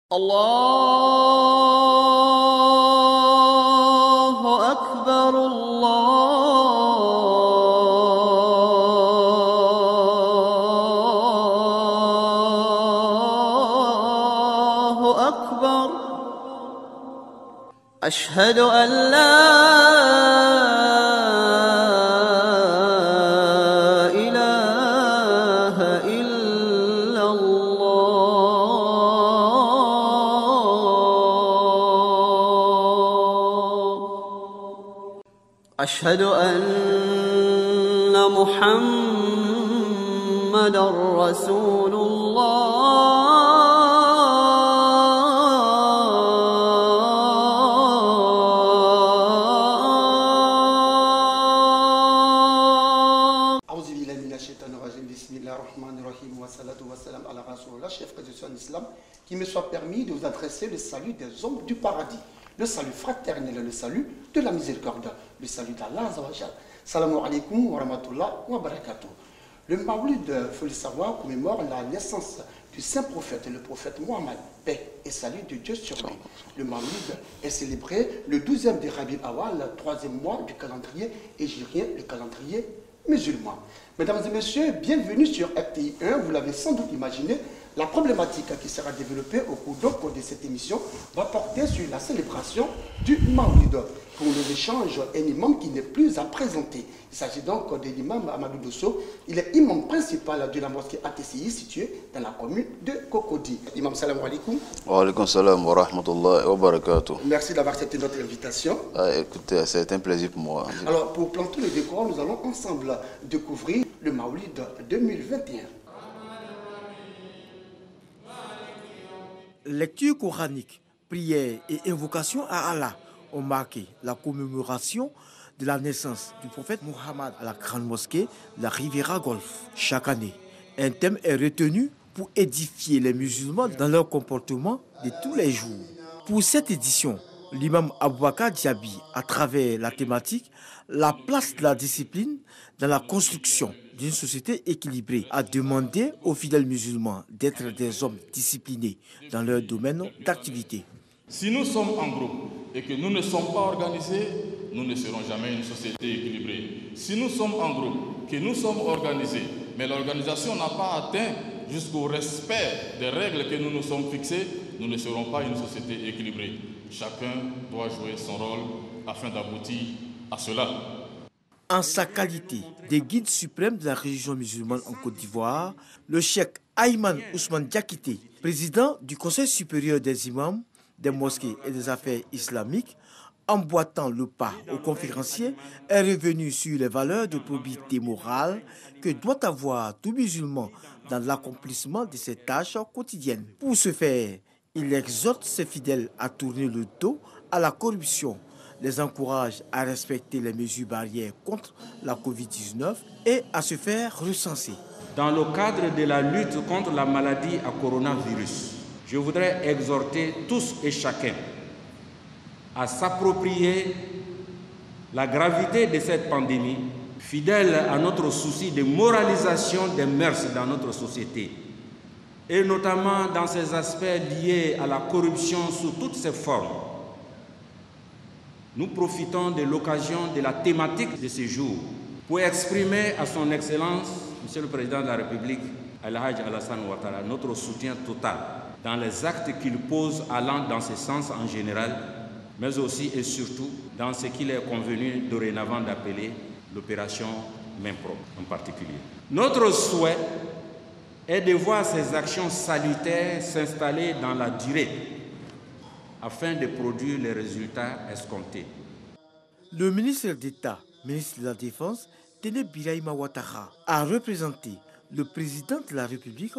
الله أكبر الله أكبر أشهد أن لا إله إلا الله أشهد أن محمدًا رسول الله. أعوذ بالله من الشيطان الرجيم بسم الله الرحمن الرحيم والصلاة والسلام على رسول الله. Chers frères et sœurs en islam, qu'il me soit permis de vous adresser le salut des hommes du paradis, le salut fraternel, le salut de la miséricorde, le salut d'Allah Azawajal. Salamu alaikum wa rahmatullah wa barakatuh. Le Mawlid, il faut le savoir, commémore la naissance du saint prophète, le prophète Mohammed, paix et salut de Dieu sur lui. Le Mawlid est célébré le 12e de Rabi Awal, le 3e mois du calendrier hégirien, le calendrier musulman. Mesdames et messieurs, bienvenue sur FTI 1. Vous l'avez sans doute imaginé, la problématique qui sera développée au cours de cette émission va porter sur la célébration du Mawlid. Pour les échanges, un imam qui n'est plus à présenter. Il s'agit donc de l'imam Amadou Dosso. Il est imam principal de la mosquée ATCI située dans la commune de Cocody. Imam, salam alaikum. Wa alaikum salam wa rahmatullahi wa barakatuh. Merci d'avoir accepté notre invitation. Écoutez, c'est un plaisir pour moi. Alors, pour planter le décor, nous allons ensemble découvrir le Mawlid 2021. Lecture coranique, prière et invocation à Allah ont marqué la commémoration de la naissance du prophète Mohammed à la grande mosquée de la Riviera Golf. Chaque année, un thème est retenu pour édifier les musulmans dans leur comportement de tous les jours. Pour cette édition, l'imam Aboubakar Diaby, à travers la thématique « La place de la discipline dans la construction d'une société équilibrée », a demandé aux fidèles musulmans d'être des hommes disciplinés dans leur domaine d'activité. Si nous sommes en groupe et que nous ne sommes pas organisés, nous ne serons jamais une société équilibrée. Si nous sommes en groupe, que nous sommes organisés, mais l'organisation n'a pas atteint jusqu'au respect des règles que nous nous sommes fixées, nous ne serons pas une société équilibrée. Chacun doit jouer son rôle afin d'aboutir à cela. En sa qualité de guide suprême de la religion musulmane en Côte d'Ivoire, le cheikh Ayman Ousmane Diakité, président du Conseil supérieur des imams, des mosquées et des affaires islamiques, emboîtant le pas aux conférenciers, est revenu sur les valeurs de probité morale que doit avoir tout musulman dans l'accomplissement de ses tâches quotidiennes. Pour ce faire, il exhorte ses fidèles à tourner le dos à la corruption, les encourage à respecter les mesures barrières contre la Covid-19 et à se faire recenser. Dans le cadre de la lutte contre la maladie à coronavirus, je voudrais exhorter tous et chacun à s'approprier la gravité de cette pandémie, fidèle à notre souci de moralisation des mœurs dans notre société, et notamment dans ces aspects liés à la corruption sous toutes ses formes. Nous profitons de l'occasion de la thématique de ce jour pour exprimer à son Excellence, Monsieur le Président de la République, Al-Hajj Alassane Ouattara, notre soutien total dans les actes qu'il pose allant dans ce sens en général, mais aussi et surtout dans ce qu'il est convenu dorénavant d'appeler l'opération main propre en particulier. Notre souhait est de voir ces actions salutaires s'installer dans la durée afin de produire les résultats escomptés. Le ministre d'État, ministre de la Défense, Téné Birahima Ouattara, a représenté le président de la République,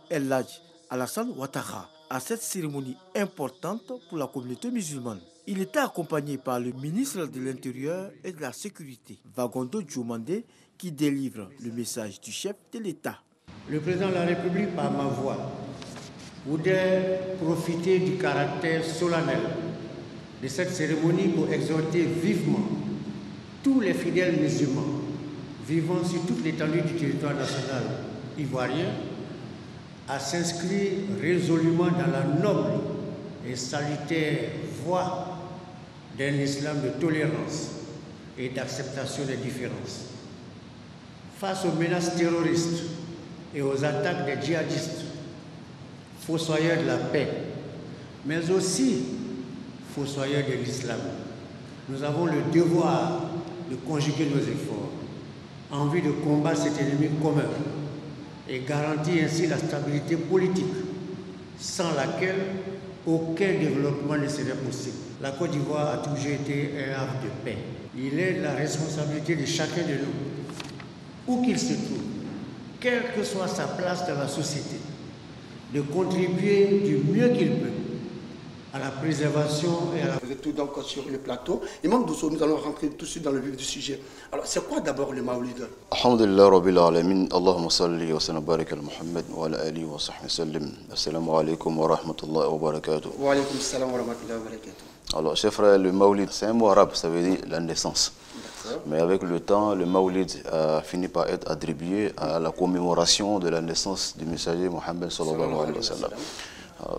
El-Hadj Alassane Ouattara, à cette cérémonie importante pour la communauté musulmane. Il était accompagné par le ministre de l'Intérieur et de la Sécurité, Vagondo Djomandé, qui délivre le message du chef de l'État. Le président de la République, par ma voix, voudrait profiter du caractère solennel de cette cérémonie pour exhorter vivement tous les fidèles musulmans vivant sur toute l'étendue du territoire national ivoirien à s'inscrire résolument dans la noble les salutaires voies d'un islam de tolérance et d'acceptation des différences. Face aux menaces terroristes et aux attaques des djihadistes, fossoyeurs de la paix, mais aussi fossoyeurs de l'islam, nous avons le devoir de conjuguer nos efforts en vue de combattre cet ennemi commun et garantir ainsi la stabilité politique, sans laquelle aucun développement ne serait possible. La Côte d'Ivoire a toujours été un havre de paix. Il est de la responsabilité de chacun de nous, où qu'il se trouve, quelle que soit sa place dans la société, de contribuer du mieux qu'il peut à la préservation et à la... Vous êtes tout donc sur le plateau. Imam Dousso, nous allons rentrer tout de suite dans le vif du sujet. Alors, c'est quoi d'abord le Maoulid? Alhamdulillah Rabbil Alamin, Allahumma salli wa sallam barik al Muhammad wa ala alihi wa sahbihi sallim. Assalamu alaikum wa rahmatullahi wa barakatuh. Wa alaikum salam wa rahmatullahi wa barakatuh. Alors, chers frères, le Maoulid, c'est un mot arabe, ça veut dire la naissance. Mais avec le temps, le Maoulid a fini par être attribué à la commémoration de la naissance du messager Mohammed sallallahu alayhi wa sallam.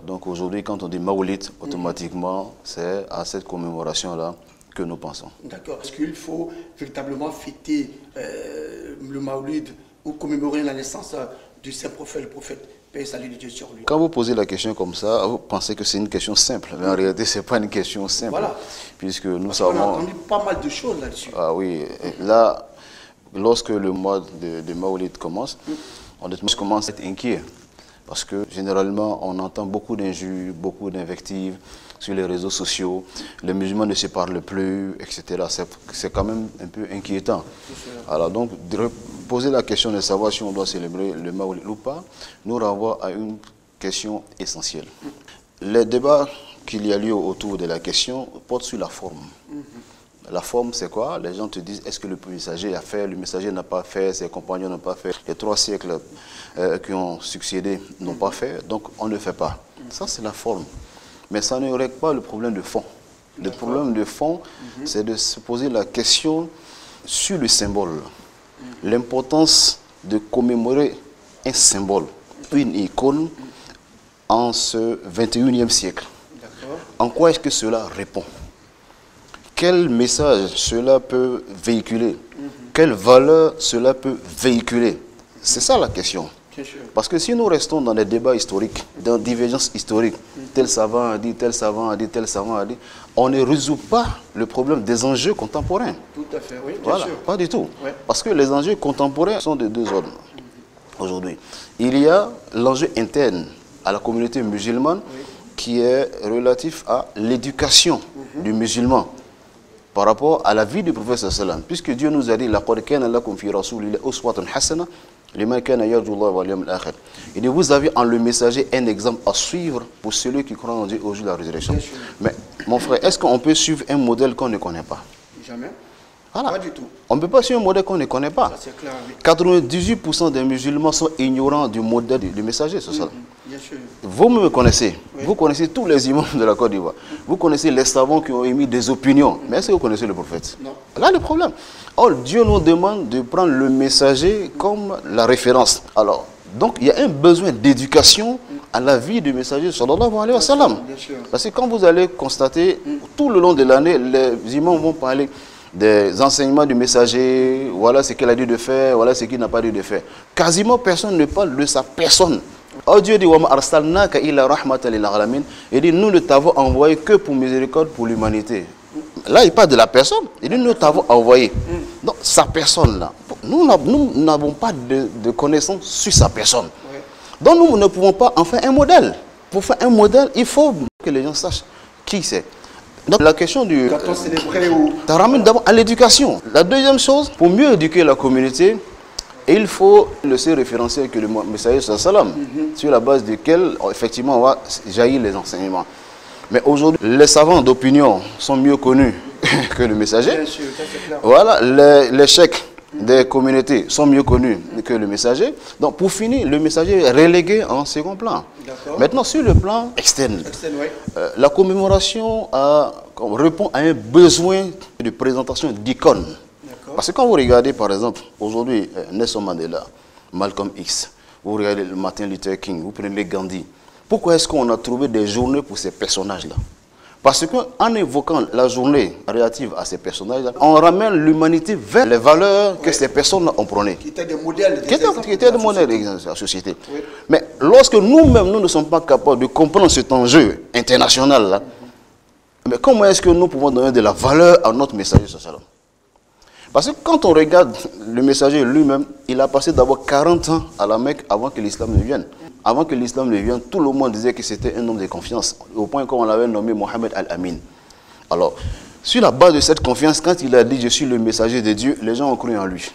Donc aujourd'hui, quand on dit Maoulid, automatiquement, c'est à cette commémoration-là que nous pensons. D'accord. Est-ce qu'il faut véritablement fêter le Maoulid ou commémorer la naissance du saint prophète, le prophète, paix et salut de Dieu sur lui? Quand vous posez la question comme ça, vous pensez que c'est une question simple. Mais en réalité, ce n'est pas une question simple. Voilà. Puisque nous Parce savons... qu'on a entendu pas mal de choses là-dessus. Ah oui. Là, lorsque le mois de Maoulid commence, on commence à être inquiet. Parce que généralement, on entend beaucoup d'injures, beaucoup d'invectives sur les réseaux sociaux. Les musulmans ne se parlent plus, etc. C'est quand même un peu inquiétant. Alors donc, de poser la question de savoir si on doit célébrer le Maoulid ou pas, nous renvoie à une question essentielle. Les débats qu'il y a lieu autour de la question portent sur la forme. La forme, c'est quoi? Les gens te disent, est-ce que le messager a fait? Le messager n'a pas fait, ses compagnons n'ont pas fait. Les 3 siècles qui ont succédé n'ont pas fait, donc on ne fait pas. Ça, c'est la forme. Mais ça ne règle pas le problème de fond. Le problème de fond, c'est de se poser la question sur le symbole. L'importance de commémorer un symbole, une icône, en ce 21e siècle. En quoi est-ce que cela répond? Quel message cela peut véhiculer? Quelle valeur cela peut véhiculer? C'est ça la question. Parce que si nous restons dans des débats historiques, dans des divergences historiques, tel savant a dit, tel savant a dit, tel savant a dit, on ne résout pas le problème des enjeux contemporains. Tout à fait, oui, bien voilà, sûr. pas du tout. Ouais. Parce que les enjeux contemporains sont de 2 ordres aujourd'hui. Il y a l'enjeu interne à la communauté musulmane qui est relatif à l'éducation du musulman par rapport à la vie du prophète sallam, puisque Dieu nous a dit laqad kana lakum fi rasulillahi uswatun hasana liman kana yarju Allah wal yawmil akhir. Il dit, vous avez en le messager un exemple à suivre pour celui qui croit en Dieu au jour de la résurrection. Mais mon frère, est-ce qu'on peut suivre un modèle qu'on ne connaît pas? Jamais. Voilà. Pas du tout. On ne peut pas suivre un modèle qu'on ne connaît pas. C'est clair, oui. 98% des musulmans sont ignorants du modèle du messager, c'est ça. Bien sûr. Vous me connaissez. Oui. Vous connaissez tous les imams de la Côte d'Ivoire. Vous connaissez les savants qui ont émis des opinions. Mais est-ce que vous connaissez le prophète? Non. Là, le problème. Or, Dieu nous demande de prendre le messager comme la référence. Alors, donc, il y a un besoin d'éducation à la vie du messager, sallallahu alayhi wa sallam. Bien sûr. Parce que quand vous allez constater, tout le long de l'année, les imams vont parler des enseignements du messager, voilà ce qu'il a dit de faire, voilà ce qu'il n'a pas dit de faire. Quasiment personne ne parle de sa personne. Oh, Dieu dit, il dit, nous ne t'avons envoyé que pour miséricorde pour l'humanité. Là, il parle de la personne. Il dit, nous t'avons envoyé. Donc, sa personne là, nous n'avons pas de connaissance sur sa personne. Donc, nous ne pouvons pas en faire un modèle. Pour faire un modèle, il faut que les gens sachent qui c'est. Donc la question du... Quand on célébrait ou... Ça ramène d'abord à l'éducation. La deuxième chose, pour mieux éduquer la communauté, il faut le seul référentiel que le messager sallam, sur la base duquel effectivement on va jaillir les enseignements. Mais aujourd'hui, les savants d'opinion sont mieux connus que le messager. Bien sûr, ça c'est clair. Voilà, les cheikhs des communautés sont mieux connus que le messager. Donc pour finir, le messager est relégué en second plan. Maintenant, sur le plan externe, la commémoration répond à un besoin de présentation d'icônes. Parce que quand vous regardez par exemple, aujourd'hui, Nelson Mandela, Malcolm X, vous regardez le Martin Luther King, vous prenez Gandhi, Pourquoi est-ce qu'on a trouvé des journées pour ces personnages-là? Parce qu'en évoquant la journée relative à ces personnages-là, on ramène l'humanité vers les valeurs que ces personnes ont prônées. Qui étaient des modèles, Qui étaient des modèles de la société. Oui. Mais lorsque nous-mêmes, nous ne sommes pas capables de comprendre cet enjeu international-là, mais comment est-ce que nous pouvons donner de la valeur à notre messager social? Parce que quand on regarde le messager lui-même, il a passé d'abord 40 ans à la Mecque avant que l'islam ne vienne. Avant que l'islam ne vienne, tout le monde disait que c'était un homme de confiance, au point qu'on l'avait nommé Mohammed Al-Amin. Alors, sur la base de cette confiance, quand il a dit « je suis le messager de Dieu », les gens ont cru en lui.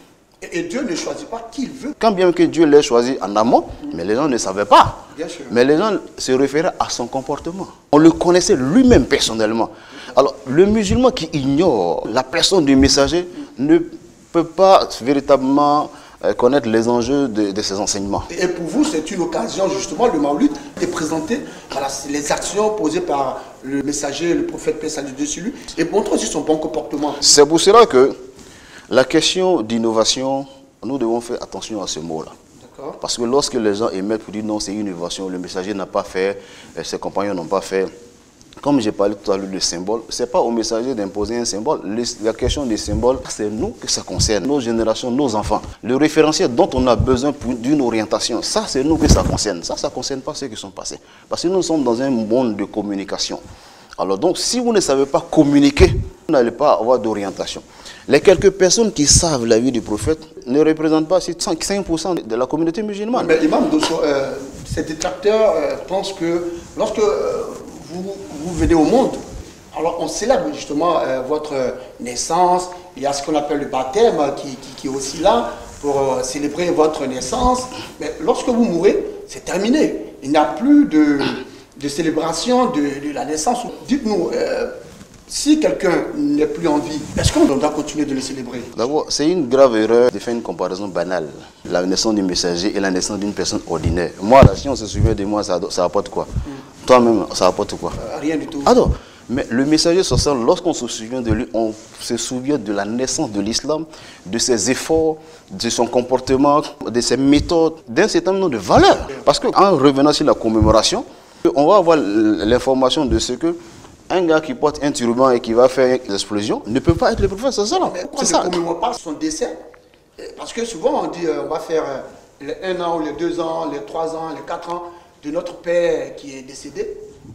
Et Dieu ne choisit pas qui il veut. Quand bien que Dieu l'ait choisi en amont, mais les gens ne savaient pas. Bien sûr. Mais les gens se référaient à son comportement. On le connaissait lui-même personnellement. Alors, le musulman qui ignore la personne du messager ne peut pas véritablement connaître les enjeux de ses enseignements. Et pour vous, c'est une occasion, justement, le Maouloud, de présenter les actions posées par le messager, le prophète, paix salut dessus lui, et montrer aussi son bon comportement. C'est pour cela que la question d'innovation, nous devons faire attention à ce mot-là. Parce que lorsque les gens émettent pour dire non, c'est une innovation, le messager n'a pas fait, ses compagnons n'ont pas fait. Comme j'ai parlé tout à l'heure de symbole, ce n'est pas au messager d'imposer un symbole. La question des symboles, c'est nous que ça concerne, nos générations, nos enfants. Le référentiel dont on a besoin d'une orientation, ça c'est nous que ça concerne. Ça ne concerne pas ceux qui sont passés. Parce que nous sommes dans un monde de communication. Alors donc, si vous ne savez pas communiquer, vous n'allez pas avoir d'orientation. Les quelques personnes qui savent la vie du prophète ne représentent pas 5% de la communauté musulmane. Mais Imam Dosso, ces détracteurs pensent que lorsque vous venez au monde, alors on célèbre justement votre naissance, il y a ce qu'on appelle le baptême qui est aussi là pour célébrer votre naissance. Mais lorsque vous mourrez, c'est terminé. Il n'y a plus de célébration de la naissance. Dites-nous, si quelqu'un n'est plus en vie, est-ce qu'on doit continuer de le célébrer? D'abord, c'est une grave erreur de faire une comparaison banale. La naissance du messager et la naissance d'une personne ordinaire. Moi, là, si on se souvient de moi, ça apporte quoi? Toi-même, ça apporte quoi? Rien du tout. Alors, mais le messager social, lorsqu'on se souvient de lui, on se souvient de la naissance de l'islam, de ses efforts, de son comportement, de ses méthodes, d'un certain nombre de valeurs. Parce qu'en revenant sur la commémoration, on va avoir l'information de ce que un gars qui porte un turban et qui va faire une explosion ne peut pas être le prophète sallallahu alayhi wa sallam. On ne commémore pas son décès. Parce que souvent on dit on va faire les 1 an, les 2 ans, les 3 ans, les 4 ans de notre père qui est décédé.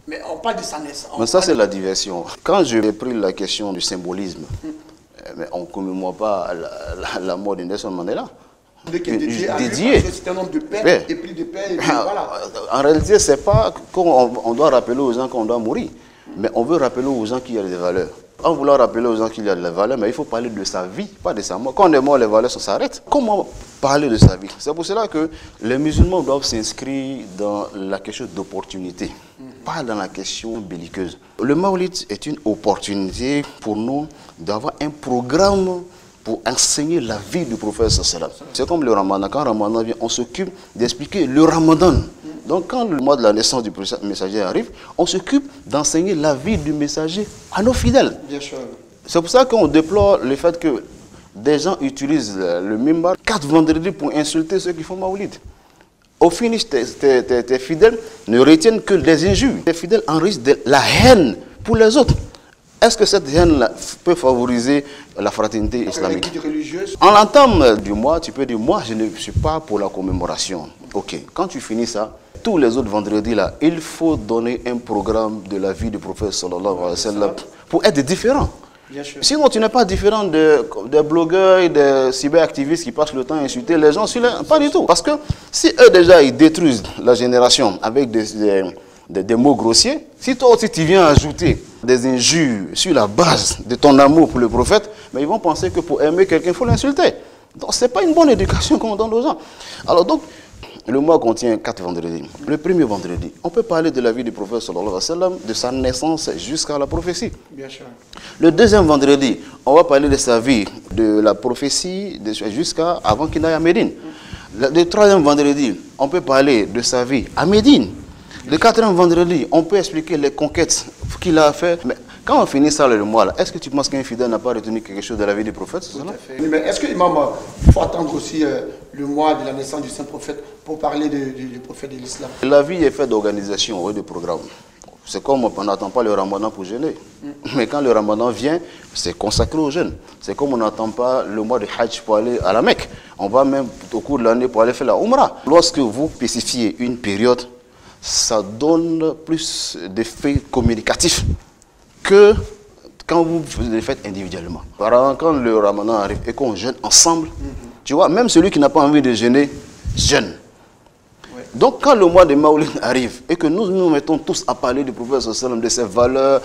Mais on parle de sa naissance. Mais ça c'est la diversion. Quand j'ai pris la question du symbolisme, mais on ne commémore pas la mort de Nelson Mandela. Dédié. C'est un nombre de pères et plus de pères. Voilà. En réalité, ce n'est pas qu'on doit rappeler aux gens qu'on doit mourir. Mais on veut rappeler aux gens qu'il y a des valeurs. En voulant rappeler aux gens qu'il y a des valeurs, mais il faut parler de sa vie, pas de sa mort. Quand on est mort, les valeurs s'arrêtent. Comment parler de sa vie? C'est pour cela que les musulmans doivent s'inscrire dans la question d'opportunité, pas dans la question belliqueuse. Le Maoulid est une opportunité pour nous d'avoir un programme pour enseigner la vie du prophète sallallahu alayhi wa sallam. C'est comme le Ramadan. Quand le Ramadan vient, on s'occupe d'expliquer le Ramadan. Donc quand le mois de la naissance du messager arrive, on s'occupe d'enseigner la vie du messager à nos fidèles. Bien sûr. C'est pour ça qu'on déplore le fait que des gens utilisent le mimbar 4 vendredis pour insulter ceux qui font Maoulid. Au finish, tes fidèles ne retiennent que des injures. Tes fidèles enregistrent de la haine pour les autres. Est-ce que cette haine peut favoriser la fraternité islamique? En l'entame du mois, tu peux dire, moi je ne suis pas pour la commémoration. Ok, quand tu finis ça, tous les autres vendredis là, il faut donner un programme de la vie du prophète sallallahu alayhi wa sallam pour être différent. Sinon, tu n'es pas différent des blogueurs et des cyberactivistes qui passent le temps à insulter les gens. Pas du tout. Parce que si eux déjà ils détruisent la génération avec des mots grossiers, si toi aussi tu viens ajouter des injures sur la base de ton amour pour le prophète, mais ils vont penser que pour aimer quelqu'un, il faut l'insulter. Donc ce n'est pas une bonne éducation qu'on donne aux gens. Alors donc, le mois contient 4 vendredis. Le premier vendredi, on peut parler de la vie du prophète sallallahu alayhi wa sallam, de sa naissance jusqu'à la prophétie. Bien sûr. Le deuxième vendredi, on va parler de sa vie, de la prophétie jusqu'à avant qu'il aille à Médine. Le troisième vendredi, on peut parler de sa vie à Médine. Le quatrième vendredi, on peut expliquer les conquêtes qu'il a fait. Mais quand on finit ça le mois, est-ce que tu penses qu'un fidèle n'a pas retenu quelque chose de la vie du prophète? Tout à fait. Mais est-ce qu'il faut attendre aussi le mois de la naissance du saint prophète pour parler du prophète de l'islam? La vie est faite d'organisation et de programme. C'est comme on n'attend pas le ramadan pour jeûner. Mais quand le ramadan vient, c'est consacré au jeûne. C'est comme on n'attend pas le mois de Hajj pour aller à la Mecque. On va même au cours de l'année pour aller faire la Umrah. Lorsque vous spécifiez une période, ça donne plus d'effets communicatifs que quand vous le faites individuellement. Par exemple, quand le ramadan arrive et qu'on jeûne ensemble, tu vois, même celui qui n'a pas envie de jeûner, jeûne. Donc quand le mois de Maouline arrive et que nous nous mettons tous à parler du prophète sallam, de ses valeurs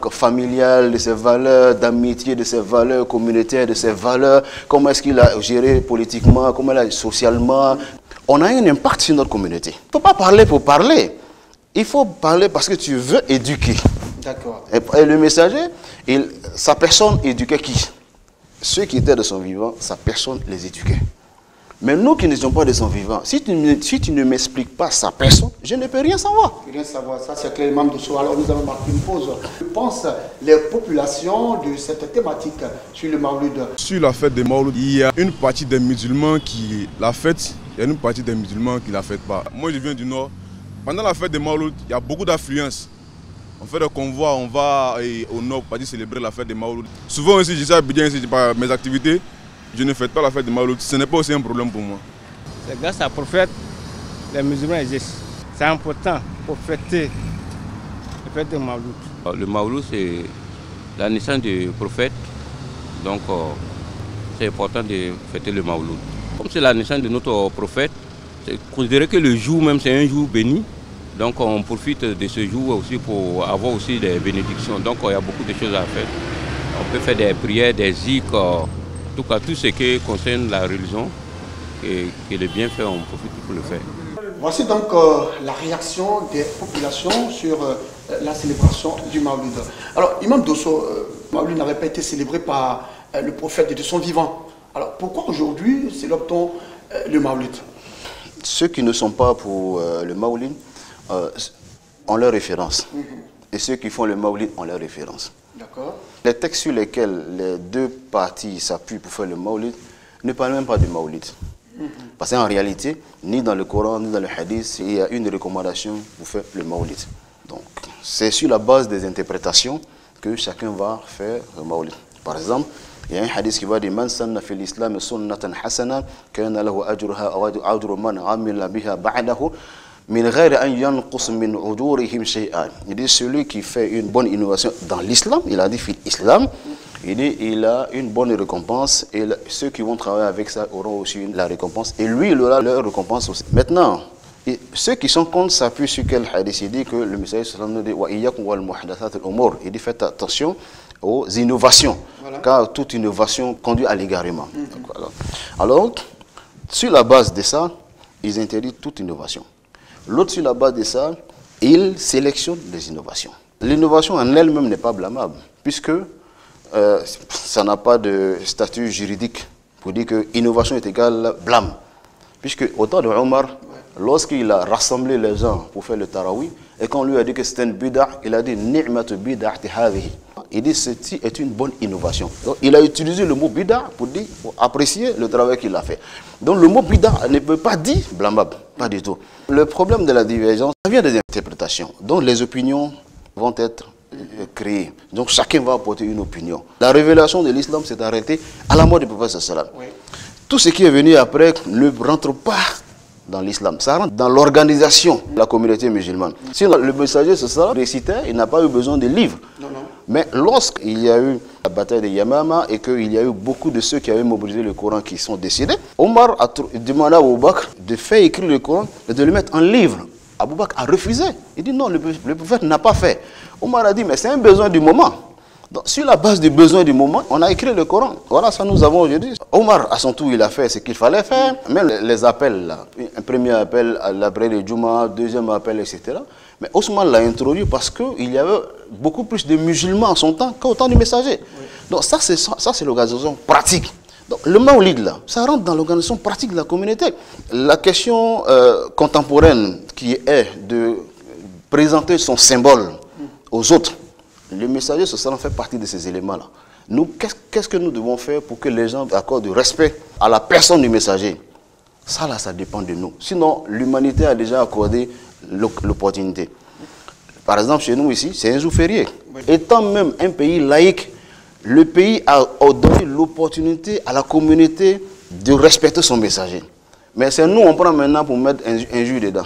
familiales, de ses valeurs d'amitié, de ses valeurs communautaires, de ses valeurs, comment est-ce qu'il a géré politiquement, comment il a socialement, on a un impact sur notre communauté. Il ne faut pas parler pour parler. Il faut parler parce que tu veux éduquer. D'accord. Et le messager, sa personne éduquait qui? Ceux qui étaient de son vivant, sa personne les éduquait. Mais nous qui ne sommes pas de son vivant, si tu ne m'expliques pas sa personne, je ne peux rien savoir. Rien savoir, ça c'est clair, Imam Dosso. Alors nous allons marquer une pause. Je pense les populations de cette thématique sur le Mawlid. Sur la fête des Mawlid, il y a une partie des musulmans qui la fêtent, il y a une partie des musulmans qui ne la fêtent pas. Moi je viens du Nord. Pendant la fête des Mawlid, il y a beaucoup d'affluence. On fait des convois, on va au Nord pour célébrer la fête des Mawlid. Souvent aussi, je sais à Bidjan, par mes activités, je ne fête pas la fête de Mawlid, ce n'est pas aussi un problème pour moi. C'est grâce à prophète les musulmans existent. C'est important pour fêter la fête de Mawlid. Le Mawlid, c'est la naissance du prophète, donc c'est important de fêter le Mawlid. Comme c'est la naissance de notre prophète, c'est considéré que le jour même c'est un jour béni. Donc on profite de ce jour aussi pour avoir aussi des bénédictions. Donc il y a beaucoup de choses à faire. On peut faire des prières, des zikrs, en tout cas tout ce qui concerne la religion et les bienfaits, on profite pour le faire. Voici donc la réaction des populations sur la célébration du Mawlid. Alors Imam Dosso, Mawlid n'avait pas été célébré par le prophète de son vivant. Alors pourquoi aujourd'hui célèbre-t-on le Mawlid? Ceux qui ne sont pas pour le Mawlid ont leur référence. Et ceux qui font le Mawlid ont leur référence. D'accord. Les textes sur lesquels les deux parties s'appuient pour faire le Mawlid ne parlent même pas du Mawlid. Parce qu'en réalité, ni dans le Coran, ni dans le Hadith, il y a une recommandation pour faire le Mawlid. Donc, c'est sur la base des interprétations que chacun va faire le Mawlid. Par exemple, il y a un hadith qui va dire Man sanna fil islam sunnatan hasana kana lahu ajruha aw ajru man amila biha ba'dahu min ghayri an yanqus min ujurihim shay'an. Il dit celui qui fait une bonne innovation dans l'islam, il a dit fil islam, il dit il a une bonne récompense et ceux qui vont travailler avec ça auront aussi la récompense et lui il aura leur récompense aussi. Maintenant, ceux qui sont contre s'appuient sur quel hadith? Il dit que le messager sallallahu alayhi wa sallam dit wa iyyakum wal muhdathat al umur. Il dit faites attention aux innovations, voilà. Car toute innovation conduit à l'égarement. Alors, sur la base de ça, ils interdisent toute innovation. L'autre, sur la base de ça, ils sélectionnent les innovations. L'innovation en elle-même n'est pas blâmable, puisque ça n'a pas de statut juridique pour dire que innovation est égale blâme. Puisque au temps de Omar, lorsqu'il a rassemblé les gens pour faire le tarawih, et qu'on lui a dit que c'était une bid'a, il a dit ni'matu bid'ati hadhihi. Il dit ceci est une bonne innovation. Donc il a utilisé le mot bid'a pour dire, pour apprécier le travail qu'il a fait. Donc le mot bid'a ne peut pas dire blâmable, pas du tout. Le problème de la divergence, ça vient des interprétations. Donc les opinions vont être créées. Donc chacun va apporter une opinion. La révélation de l'islam s'est arrêtée à la mort du prophète sallallahu alayhi wa sallam. Tout ce qui est venu après ne rentre pas dans l'islam. Ça rentre dans l'organisation de la communauté musulmane. Si le messager se sera récitait, il n'a pas eu besoin de livres. Non. Mais lorsqu'il y a eu la bataille de Yamama et qu'il y a eu beaucoup de ceux qui avaient mobilisé le Coran qui sont décédés, Omar a demandé à Abou Bakr de faire écrire le Coran et de le mettre en livre. Abou Bakr a refusé. Il dit non, le prophète n'a pas fait. Omar a dit mais c'est un besoin du moment. Donc, sur la base du besoin du moment, on a écrit le Coran. Voilà, ça nous avons aujourd'hui. Omar, à son tour, il a fait ce qu'il fallait faire. Même les appels, là. Un premier appel à l'après le Juma, deuxième appel, etc. Mais Ousmane l'a introduit parce qu'il y avait beaucoup plus de musulmans en son temps qu'au temps du messager. Oui. Donc ça, c'est l'organisation pratique. Donc le Mawlid, là, ça rentre dans l'organisation pratique de la communauté. La question contemporaine qui est de présenter son symbole aux autres, le messager social fait partie de ces éléments-là. Nous, qu'est-ce que nous devons faire pour que les gens accordent du respect à la personne du messager? Ça là, ça dépend de nous. Sinon, l'humanité a déjà accordé l'opportunité. Par exemple, chez nous ici, c'est un jour férié. Oui. Étant même un pays laïque, le pays a donné l'opportunité à la communauté de respecter son messager. Mais c'est nous, on prend maintenant pour mettre un jus dedans.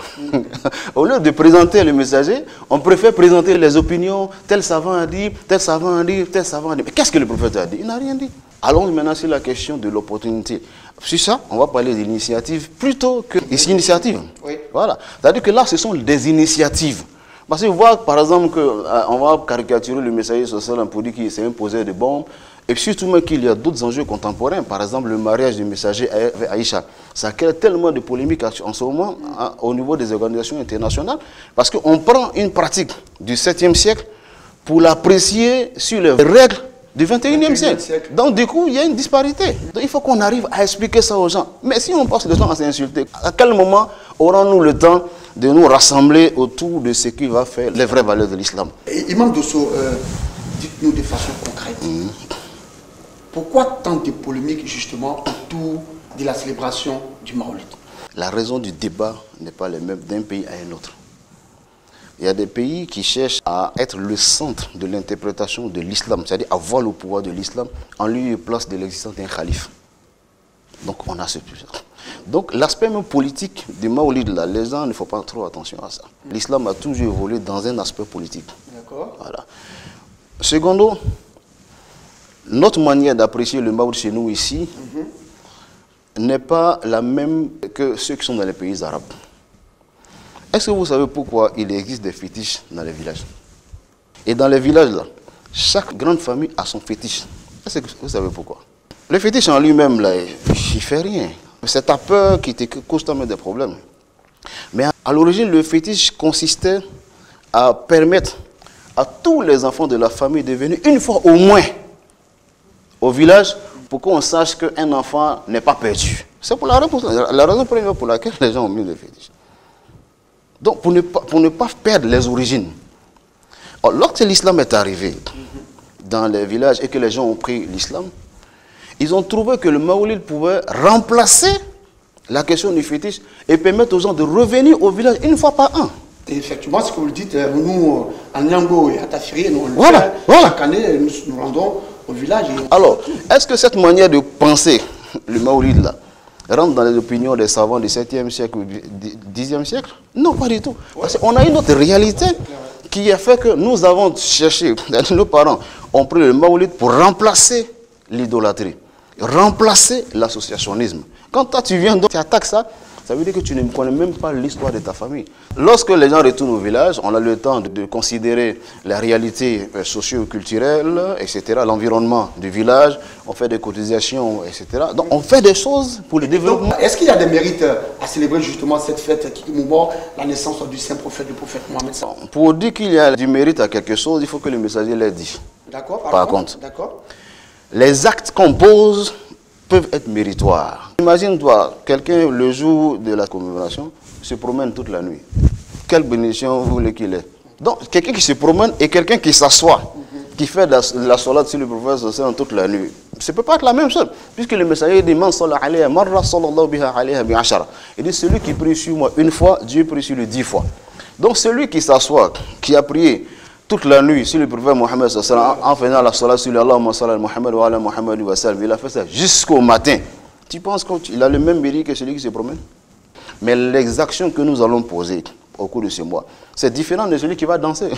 Au lieu de présenter le messager, on préfère présenter les opinions, tel savant a dit, tel savant a dit, tel savant a dit. Mais qu'est-ce que le prophète a dit? Il n'a rien dit. Allons maintenant sur la question de l'opportunité. Sur ça, on va parler d'initiative plutôt que d'initiative. Oui. Voilà. C'est-à-dire que là, ce sont des initiatives. Parce que vous voyez, par exemple, qu'on va caricaturer le messager social pour dire qu'il s'est imposé des bombes. Et surtout même qu'il y a d'autres enjeux contemporains. Par exemple, le mariage du messager avec Aïcha. Ça crée tellement de polémiques en ce moment au niveau des organisations internationales. Parce qu'on prend une pratique du 7e siècle pour l'apprécier sur les règles du 21e siècle. Donc du coup, il y a une disparité. Donc il faut qu'on arrive à expliquer ça aux gens. Mais si on passe le temps à s'insulter, à quel moment aurons-nous le temps de nous rassembler autour de ce qui va faire les vraies valeurs de l'islam? Imam Dosso, dites-nous de façon concrète. Pourquoi tant de polémiques justement autour de la célébration du Maolid? La raison du débat n'est pas la même d'un pays à un autre. Il y a des pays qui cherchent à être le centre de l'interprétation de l'islam, c'est-à-dire avoir le pouvoir de l'islam en lieu et place de l'existence d'un calife. Donc on a ce plus. Donc l'aspect même politique du Maolid, là, les gens ne font pas trop attention à ça. L'islam a toujours évolué dans un aspect politique. D'accord. Voilà. Secondo, notre manière d'apprécier le Maolid chez nous ici n'est pas la même que ceux qui sont dans les pays arabes. Est-ce que vous savez pourquoi il existe des fétiches dans les villages? Et dans les villages, là, chaque grande famille a son fétiche. Est-ce que vous savez pourquoi? Le fétiche en lui-même, là, il ne fait rien. C'est ta peur qui te cause des problèmes. Mais à l'origine, le fétiche consistait à permettre à tous les enfants de la famille de venir une fois au moins au village pour qu'on sache qu'un enfant n'est pas perdu. C'est pour la raison première pour laquelle les gens ont mis le fétiche. Donc pour ne pas perdre les origines. Alors, lorsque l'islam est arrivé dans les villages et que les gens ont pris l'islam, ils ont trouvé que le Maolid pouvait remplacer la question du fétiche et permettre aux gens de revenir au village une fois par an. Et effectivement, ce que vous le dites, nous, en Niango et à Tafiri, nous le faisons. Chaque année, nous rendons au village. Alors, est-ce que cette manière de penser, le Maolid là, rentre dans les opinions des savants du 7e siècle ou du 10e siècle? Non, pas du tout. Parce qu'on a une autre réalité qui a fait que nous avons cherché, nos parents ont pris le Maolid pour remplacer l'idolâtrie, remplacer l'associationnisme. Quand toi tu viens, tu attaques ça, ça veut dire que tu ne connais même pas l'histoire de ta famille. Lorsque les gens retournent au village, on a le temps de considérer la réalité socio-culturelle, etc., l'environnement du village, on fait des cotisations, etc. Donc on fait des choses pour le développement. Est-ce qu'il y a des mérites à célébrer justement cette fête qui commémore la naissance du saint prophète, le prophète Mohammed? Pour dire qu'il y a du mérite à quelque chose, il faut que le messager l'ait dit. D'accord. Par contre, les actes qu'on pose peuvent être méritoires. Imagine-toi, quelqu'un, le jour de la commémoration, se promène toute la nuit. Quelle bénédiction vous voulez qu'il ait? Donc, quelqu'un qui se promène et quelqu'un qui s'assoit, qui fait de la salade sur le prophète sallallahu toute la nuit. Ça ne peut pas être la même chose. Puisque le messager dit, Man sallallahu alayhi marra sallallahu biha alayha bi ashara. Il dit, celui qui prie sur moi une fois, Dieu prie sur lui 10 fois. Donc, celui qui s'assoit, qui a prié toute la nuit sur le prophète Mohammed en faisant la salat sur Allahumma salli Muhammad wa ala Muhammad wa sallam, il a fait ça jusqu'au matin. Tu penses qu'il a le même mérite que celui qui se promène? Mais les actions que nous allons poser au cours de ce mois, c'est différent de celui qui va danser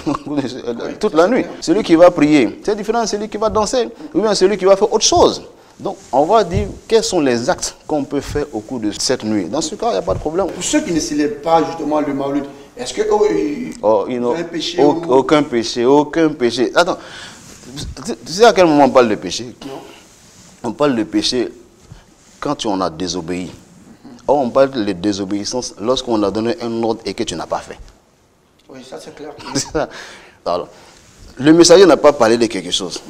toute la nuit. Celui qui va prier, c'est différent de celui qui va danser, ou bien celui qui va faire autre chose. Donc, on va dire quels sont les actes qu'on peut faire au cours de cette nuit. Dans ce cas, il n'y a pas de problème. Pour ceux qui ne célèbrent pas justement le Maolid, est-ce que un péché aucun péché, aucun péché. Attends, tu sais à quel moment on parle de péché? Non. On parle de péché quand on a désobéi. Or, on parle de désobéissance lorsqu'on a donné un ordre et que tu n'as pas fait. Oui, ça c'est clair. Alors, le messager n'a pas parlé de quelque chose.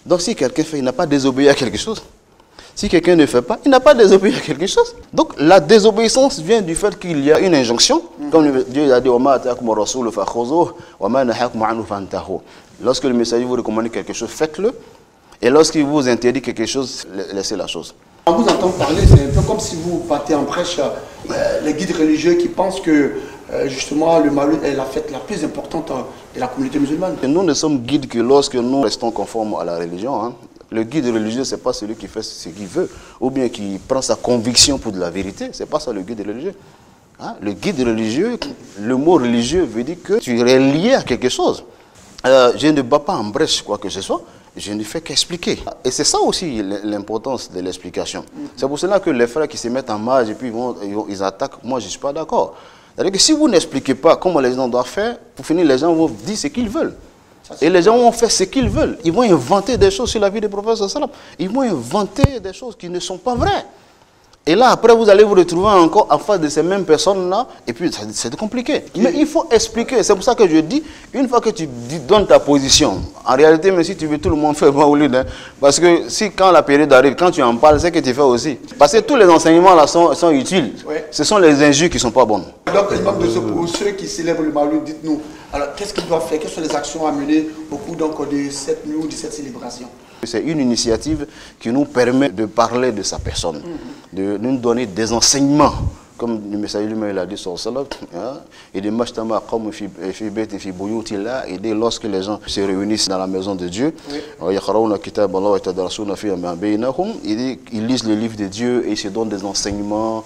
Donc si quelqu'un fait, il n'a pas désobéi à quelque chose. Si quelqu'un ne fait pas, il n'a pas désobéi à quelque chose. Donc la désobéissance vient du fait qu'il y a une injonction. Comme Dieu a dit, lorsque le messager vous recommande quelque chose, faites-le. Et lorsqu'il vous interdit quelque chose, laissez la chose. Quand vous entendez parler, c'est un peu comme si vous battez en brèche les guides religieux qui pensent que justement le Mawlid est la fête la plus importante de la communauté musulmane. Et nous ne sommes guides que lorsque nous restons conformes à la religion. Hein. Le guide religieux, ce n'est pas celui qui fait ce qu'il veut, ou bien qui prend sa conviction pour de la vérité. Ce n'est pas ça le guide religieux. Hein? Le guide religieux, le mot religieux veut dire que tu es lié à quelque chose. Je ne bats pas en brèche quoi que ce soit, je ne fais qu'expliquer. Et c'est ça aussi l'importance de l'explication. C'est pour cela que les frères qui se mettent en marge et puis ils attaquent, moi je ne suis pas d'accord. C'est-à-dire que si vous n'expliquez pas comment les gens doivent faire, pour finir, les gens vont dire ce qu'ils veulent. Et les gens vont faire ce qu'ils veulent. Ils vont inventer des choses sur la vie du prophète sallam. Ils vont inventer des choses qui ne sont pas vraies. Et là, après, vous allez vous retrouver encore en face de ces mêmes personnes-là. Et puis, c'est compliqué. Mais il faut expliquer. C'est pour ça que je dis, une fois que tu donnes ta position, en réalité, même si tu veux tout le monde faire Mawlid, hein, parce que si quand la période arrive, quand tu en parles, c'est que tu fais aussi. Parce que tous les enseignements là sont utiles. Ouais. Ce sont les injures qui ne sont pas bonnes. Donc, pour ceux qui célèbrent le Mawlid, dites-nous, alors qu'est-ce qu'ils doivent faire? Quelles sont les actions à mener au cours de cette nuit ou de cette célébration? C'est une initiative qui nous permet de parler de sa personne, de nous donner des enseignements, comme le messager lui-même l'a dit sur cela, et de m'achtama comme et dès lorsque les gens se réunissent dans la maison de Dieu, ils lisent le livre de Dieu et ils se donnent des enseignements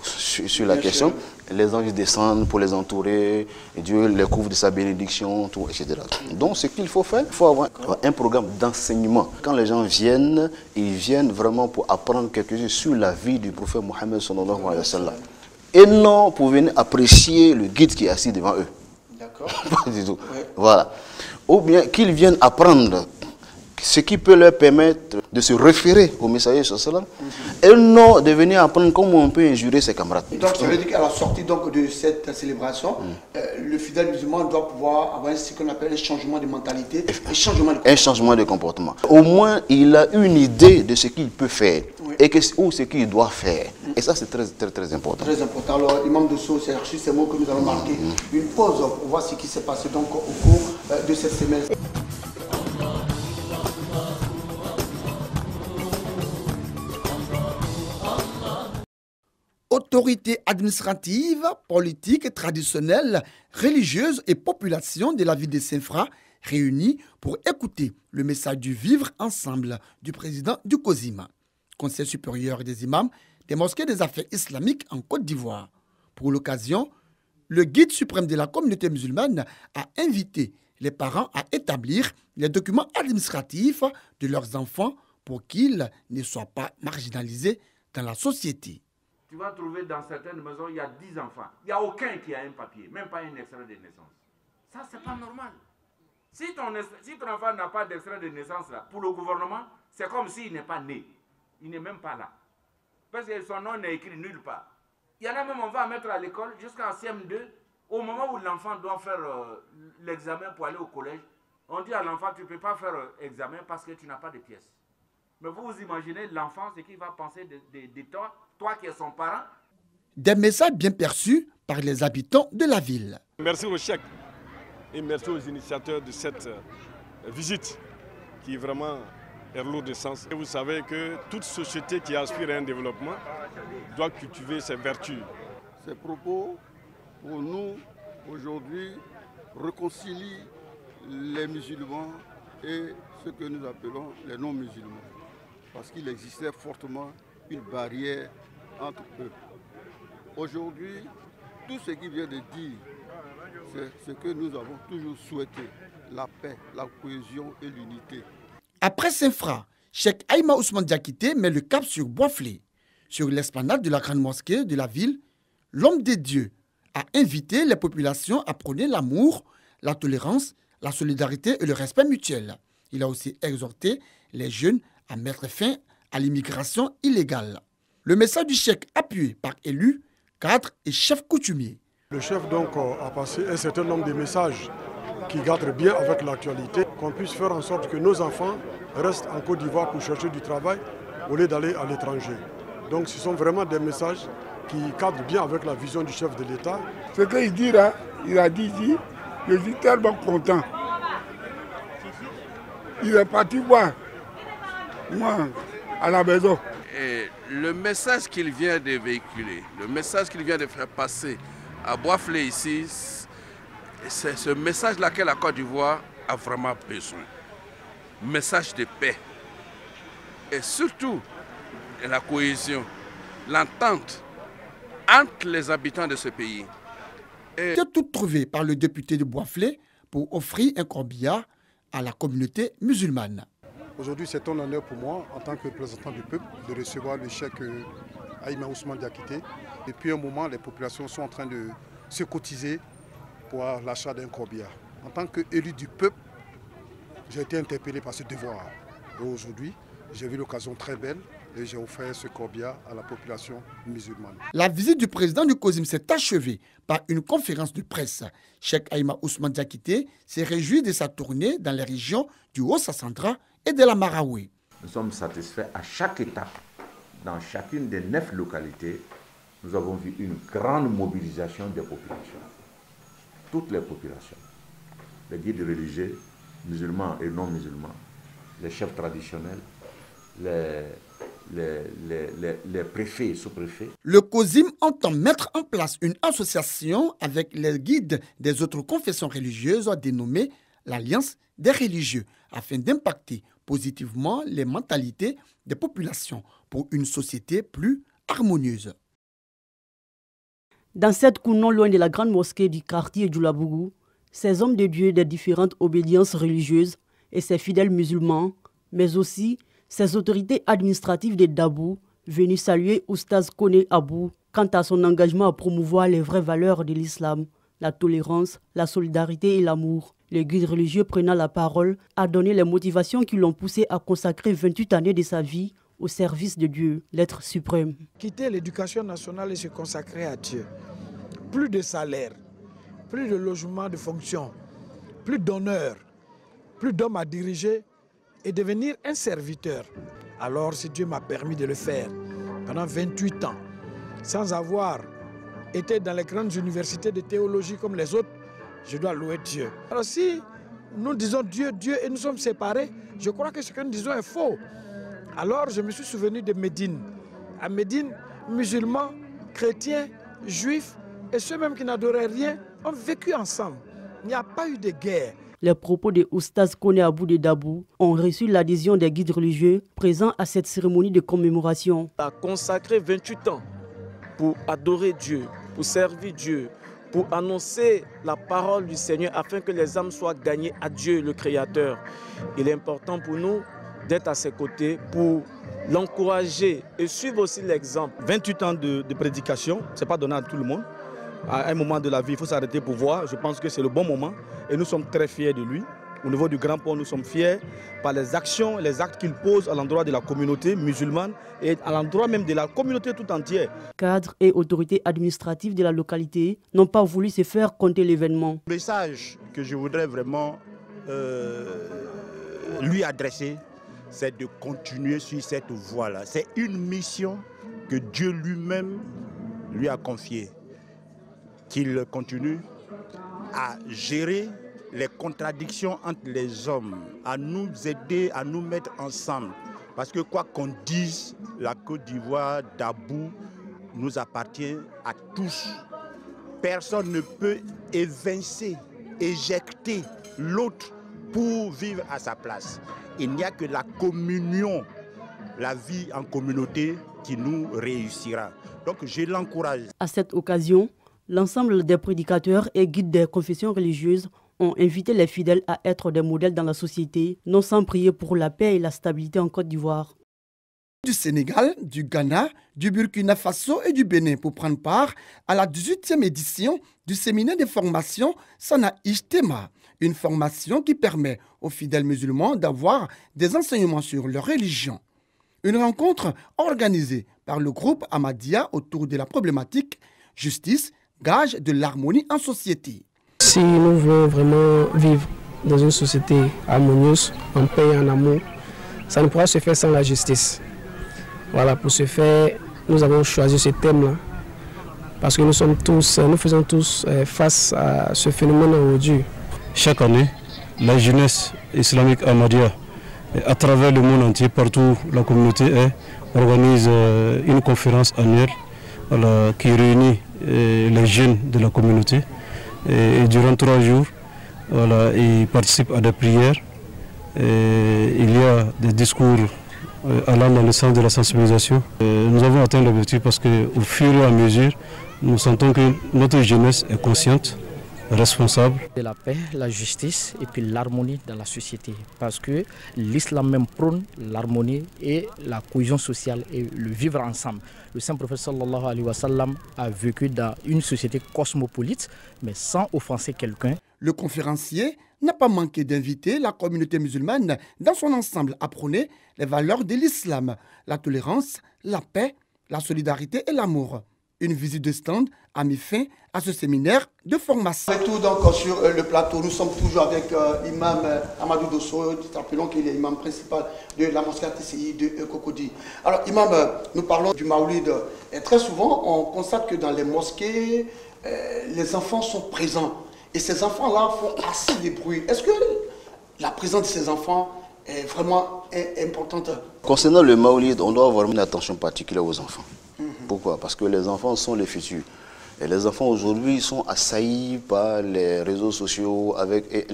sur la question. Les anges descendent pour les entourer, et Dieu les couvre de sa bénédiction, tout, etc. Donc ce qu'il faut faire, il faut avoir un programme d'enseignement. Quand les gens viennent, ils viennent vraiment pour apprendre quelque chose sur la vie du prophète Mohammed sallallahu alayhi wa sallam. Et non pour venir apprécier le guide qui est assis devant eux. D'accord. Pas du tout. Ouais. Voilà. Ou bien qu'ils viennent apprendre ce qui peut leur permettre de se référer au messager sallam, et non de venir apprendre comment on peut injurer ses camarades. Donc ça veut dire qu'à la sortie donc, de cette célébration, le fidèle musulman doit pouvoir avoir ce qu'on appelle un changement de mentalité, un changement de comportement. Au moins, il a une idée de ce qu'il peut faire et ou ce qu'il doit faire. Et ça, c'est très important. Très important. Alors, Imam Dosso, c'est sur ces mots que nous allons marquer une pause pour voir ce qui s'est passé donc, au cours de cette semaine. Autorités administratives, politiques, traditionnelles, religieuses et population de la ville de Saint-Fra réunis pour écouter le message du vivre ensemble du président du COSIM, Conseil supérieur des imams des mosquées des affaires islamiques en Côte d'Ivoire. Pour l'occasion, le guide suprême de la communauté musulmane a invité les parents à établir les documents administratifs de leurs enfants pour qu'ils ne soient pas marginalisés dans la société. Tu vas trouver dans certaines maisons, il y a 10 enfants. Il n'y a aucun qui a un papier, même pas un extrait de naissance. Ça, c'est pas normal. Si ton enfant n'a pas d'extrait de naissance, là, pour le gouvernement, c'est comme s'il n'est pas né. Il n'est même pas là. Parce que son nom n'est écrit nulle part. Il y en a même, on va mettre à l'école jusqu'en CM2. Au moment où l'enfant doit faire l'examen pour aller au collège, on dit à l'enfant, tu ne peux pas faire l'examen parce que tu n'as pas de pièces. Mais vous vous imaginez l'enfant, ce qu'il va penser de toi qui es son parent. Des messages bien perçus par les habitants de la ville. Merci au chèque et merci aux initiateurs de cette visite qui vraiment est lourde de sens. Et vous savez que toute société qui aspire à un développement doit cultiver ses vertus. Ces propos, pour nous, aujourd'hui, réconcilient les musulmans et ce que nous appelons les non-musulmans. Parce qu'il existait fortement une barrière entre eux. Aujourd'hui, tout ce qu'il vient de dire, c'est ce que nous avons toujours souhaité, la paix, la cohésion et l'unité. Après Saint-Fra, Cheikh Aïma Ousmane Diakité met le cap sur Boisflé. Sur l'esplanade de la grande mosquée de la ville, l'homme de Dieu a invité les populations à prôner l'amour, la tolérance, la solidarité et le respect mutuel. Il a aussi exhorté les jeunes à mettre fin à l'immigration illégale. Le message du cheikh appuyé par élus, cadres et chefs coutumiers. Le chef donc a passé un certain nombre de messages qui cadrent bien avec l'actualité, qu'on puisse faire en sorte que nos enfants restent en Côte d'Ivoire pour chercher du travail au lieu d'aller à l'étranger. Donc ce sont vraiment des messages qui cadrent bien avec la vision du chef de l'État. Ce qu'il dit là, il a dit ici, je suis tellement content. Il est parti voir moi à la maison. le message qu'il vient de véhiculer, le message qu'il vient de faire passer à Boisflé ici, c'est ce message-là que la Côte d'Ivoire a vraiment besoin. Message de paix. Et surtout, de la cohésion, l'entente entre les habitants de ce pays. C'est tout trouvé par le député de Boisflé pour offrir un corbillard à la communauté musulmane. Aujourd'hui, c'est un honneur pour moi, en tant que représentant du peuple, de recevoir le cheikh Ayman Ousmane Diakité. Depuis un moment, les populations sont en train de se cotiser pour l'achat d'un corbillard. En tant qu'élu du peuple, j'ai été interpellé par ce devoir. Et aujourd'hui, j'ai vu l'occasion très belle et j'ai offert ce corbillard à la population musulmane. La visite du président du COSIM s'est achevée par une conférence de presse. Cheikh Ayman Ousmane Diakité s'est réjoui de sa tournée dans les régions du Haut-Sassandra et de la Maraoué. Nous sommes satisfaits à chaque étape. Dans chacune des 9 localités, nous avons vu une grande mobilisation des populations. Toutes les populations. Les guides religieux, musulmans et non musulmans, les chefs traditionnels, les préfets et sous-préfets. Le COSIM entend mettre en place une association avec les guides des autres confessions religieuses dénommée l'Alliance des religieux afin d'impacter positivement les mentalités des populations pour une société plus harmonieuse. Dans cette cour non loin de la grande mosquée du quartier Djoulabougou, ces hommes de Dieu des différentes obédiences religieuses et ces fidèles musulmans, mais aussi ces autorités administratives de Dabou, venus saluer Oustaz Kone Abou quant à son engagement à promouvoir les vraies valeurs de l'islam, la tolérance, la solidarité et l'amour. Le guide religieux prenant la parole a donné les motivations qui l'ont poussé à consacrer 28 années de sa vie au service de Dieu, l'être suprême. Quitter l'éducation nationale et se consacrer à Dieu. Plus de salaire, plus de logement de fonction, plus d'honneur, plus d'hommes à diriger et devenir un serviteur. Alors si Dieu m'a permis de le faire pendant 28 ans, sans avoir été dans les grandes universités de théologie comme les autres, je dois louer Dieu. Alors si nous disons Dieu, Dieu et nous sommes séparés, je crois que ce que nous disons est faux. Alors je me suis souvenu de Médine. À Médine, musulmans, chrétiens, juifs et ceux même qui n'adoraient rien ont vécu ensemble. Il n'y a pas eu de guerre. Les propos de Oustaz Kone Abou de Dabou ont reçu l'adhésion des guides religieux présents à cette cérémonie de commémoration. A consacré 28 ans pour adorer Dieu, pour servir Dieu, pour annoncer la parole du Seigneur afin que les âmes soient gagnées à Dieu, le Créateur. Il est important pour nous d'être à ses côtés pour l'encourager et suivre aussi l'exemple. 28 ans de prédication, ce n'est pas donné à tout le monde. À un moment de la vie, il faut s'arrêter pour voir. Je pense que c'est le bon moment et nous sommes très fiers de lui. Au niveau du Grand Pont, nous sommes fiers par les actions, les actes qu'il pose à l'endroit de la communauté musulmane et à l'endroit même de la communauté tout entière. Cadres et autorités administratives de la localité n'ont pas voulu se faire compter l'événement. Le message que je voudrais vraiment lui adresser, c'est de continuer sur cette voie-là. C'est une mission que Dieu lui-même lui a confiée. Qu'il continue à gérer les contradictions entre les hommes, à nous aider, à nous mettre ensemble. Parce que quoi qu'on dise, la Côte d'Ivoire, Dabou, nous appartient à tous. Personne ne peut évincer, éjecter l'autre pour vivre à sa place. Il n'y a que la communion, la vie en communauté qui nous réussira. Donc je l'encourage. À cette occasion, l'ensemble des prédicateurs et guides des confessions religieuses ont invité les fidèles à être des modèles dans la société, non sans prier pour la paix et la stabilité en Côte d'Ivoire. Du Sénégal, du Ghana, du Burkina Faso et du Bénin pour prendre part à la 18e édition du séminaire de formation Sana Ijtema, une formation qui permet aux fidèles musulmans d'avoir des enseignements sur leur religion. Une rencontre organisée par le groupe Ahmadiyya autour de la problématique justice, gage de l'harmonie en société. Si nous voulons vraiment vivre dans une société harmonieuse, en paix et en amour, ça ne pourra se faire sans la justice. Voilà, pour ce faire, nous avons choisi ce thème-là, parce que nous faisons tous face à ce phénomène aujourd'hui. Chaque année, la jeunesse islamique Ahmadiyya Et à travers le monde entier, partout la communauté organise une conférence annuelle qui réunit les jeunes de la communauté. Et durant 3 jours, ils participent à des prières. Et il y a des discours allant dans le sens de la sensibilisation. Nous avons atteint l'objectif parce qu'au fur et à mesure, nous sentons que notre jeunesse est consciente, responsable. De la paix, la justice et puis l'harmonie dans la société. Parce que l'islam même prône l'harmonie et la cohésion sociale et le vivre ensemble. Le Saint-Prophète sallallahu alayhi wa sallam a vécu dans une société cosmopolite, mais sans offenser quelqu'un. Le conférencier n'a pas manqué d'inviter la communauté musulmane dans son ensemble à prôner les valeurs de l'islam, la tolérance, la paix, la solidarité et l'amour. Une visite de stand a mis fin à ce séminaire de formation. Et tout donc sur le plateau, nous sommes toujours avec Imam Amadou Dosso, rappelons qu'il est imam principal de la mosquée TCI de Cocody. Alors Imam, nous parlons du Maoulid et très souvent on constate que dans les mosquées, les enfants sont présents et ces enfants-là font assez de bruit. Est-ce que la présence de ces enfants est vraiment importante? Concernant le Maoulid, on doit avoir une attention particulière aux enfants. Pourquoi? Parce que les enfants sont les futurs. Et les enfants aujourd'hui sont assaillis par les réseaux sociaux, avec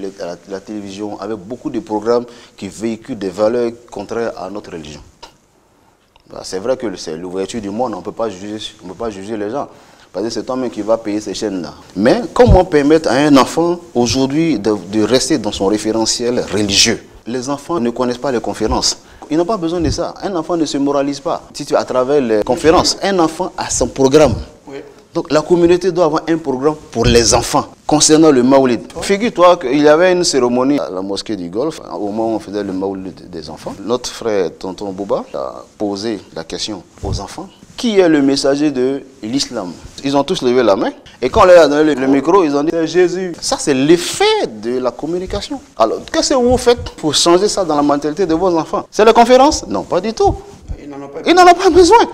la télévision, avec beaucoup de programmes qui véhiculent des valeurs contraires à notre religion. C'est vrai que c'est l'ouverture du monde, on ne peut pas juger les gens. Parce que c'est toi-même qui va payer ces chaînes-là. Mais comment permettre à un enfant aujourd'hui de rester dans son référentiel religieux? Les enfants ne connaissent pas les conférences. Ils n'ont pas besoin de ça. Un enfant ne se moralise pas. Si tu à travers les conférences, un enfant a son programme. Oui. Donc la communauté doit avoir un programme pour les enfants concernant le Maoulid. Oh. Figure-toi qu'il y avait une cérémonie à la mosquée du Golfe, au moment où on faisait le Maoulid des enfants. Notre frère Tonton Bouba a posé la question aux enfants. Qui est le messager de l'islam? Ils ont tous levé la main. Et quand on leur a donné le micro, ils ont dit c'est Jésus. Ça, c'est l'effet de la communication. Alors, qu'est-ce que vous faites pour changer ça dans la mentalité de vos enfants? C'est la conférence? Non, pas du tout. Ils n'en ont pas besoin. Ouais.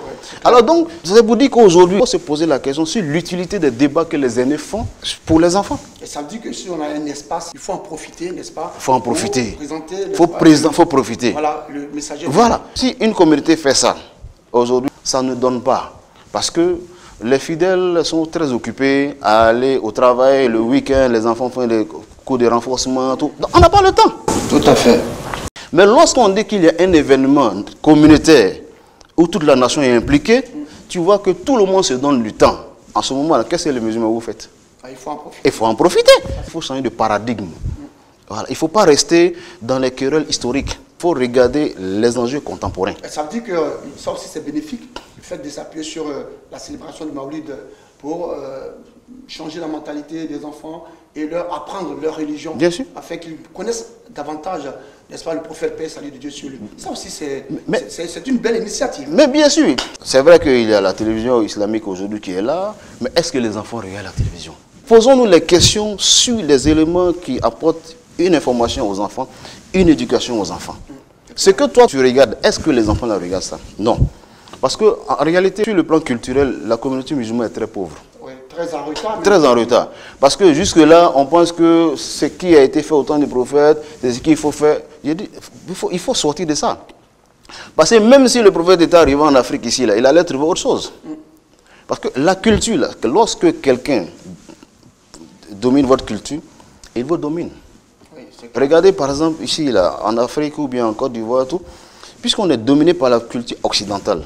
Alors donc, c'est pour dire qu'aujourd'hui, il faut se poser la question sur l'utilité des débats que les aînés font pour les enfants. Et ça veut dire que si on a un espace, il faut en profiter, n'est-ce pas? Il faut en profiter. Il faut profiter. Voilà, le messager. Voilà. Si une communauté fait ça, aujourd'hui, ça ne donne pas. Parce que les fidèles sont très occupés à aller au travail, le week-end, les enfants font des cours de renforcement, tout. Donc, on n'a pas le temps. Tout à fait. Mais lorsqu'on dit qu'il y a un événement communautaire où toute la nation est impliquée, tu vois que tout le monde se donne du temps. En ce moment-là, qu'est-ce que les musulmans vous faites? Il faut en profiter. Il faut en profiter. Il faut changer de paradigme. Voilà. Il ne faut pas rester dans les querelles historiques. Il faut regarder les enjeux contemporains. Et ça veut dire que ça aussi c'est bénéfique, le fait de s'appuyer sur la célébration du Maoulid pour changer la mentalité des enfants et leur apprendre leur religion. Bien sûr. Afin qu'ils connaissent davantage, n'est-ce pas, le prophète, paix, salut de Dieu sur lui. Ça aussi c'est une belle initiative. Mais bien sûr, c'est vrai qu'il y a la télévision islamique aujourd'hui qui est là, mais est-ce que les enfants regardent la télévision? Posons-nous les questions sur les éléments qui apportent une information aux enfants, une éducation aux enfants. Ce que toi tu regardes, est-ce que les enfants la regardent ça? Non. Parce qu'en réalité, sur le plan culturel, la communauté musulmane est très pauvre. Oui, très en retard. Très en retard. Parce que jusque-là, on pense que ce qui a été fait au temps du prophète, c'est ce qu'il faut faire. Il faut sortir de ça. Parce que même si le prophète était arrivé en Afrique ici, là, il allait trouver autre chose. Parce que la culture, là, lorsque quelqu'un domine votre culture, il vous domine. Regardez par exemple ici, là, en Afrique ou bien en Côte d'Ivoire, tout, puisqu'on est dominé par la culture occidentale,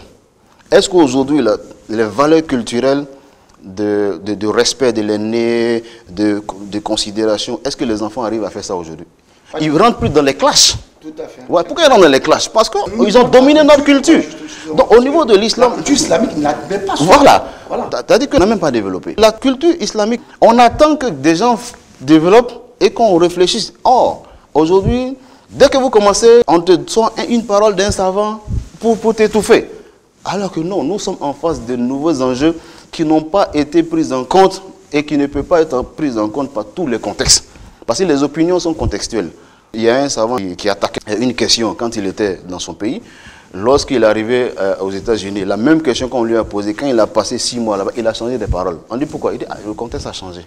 est-ce qu'aujourd'hui, les valeurs culturelles de respect de l'aîné, de considération, est-ce que les enfants arrivent à faire ça aujourd'hui? Ils ne rentrent plus dans les classes. Tout à fait. Ouais, pourquoi ils rentrent dans les classes? Parce qu'ils ont dominé notre culture. Donc au niveau de l'islam... La culture islamique n'a même pas... Voilà. C'est-à-dire qu'on n'a même pas développé. La culture islamique, on attend que des gens développent et qu'on réfléchisse. Or, aujourd'hui, dès que vous commencez, on te sort une parole d'un savant pour t'étouffer. Alors que non, nous sommes en face de nouveaux enjeux qui n'ont pas été pris en compte et qui ne peuvent pas être pris en compte par tous les contextes. Parce que les opinions sont contextuelles. Il y a un savant qui attaquait une question quand il était dans son pays. Lorsqu'il est arrivé aux États-Unis, la même question qu'on lui a posée, quand il a passé 6 mois là-bas, il a changé de parole. On dit pourquoi? Il dit le contexte a changé.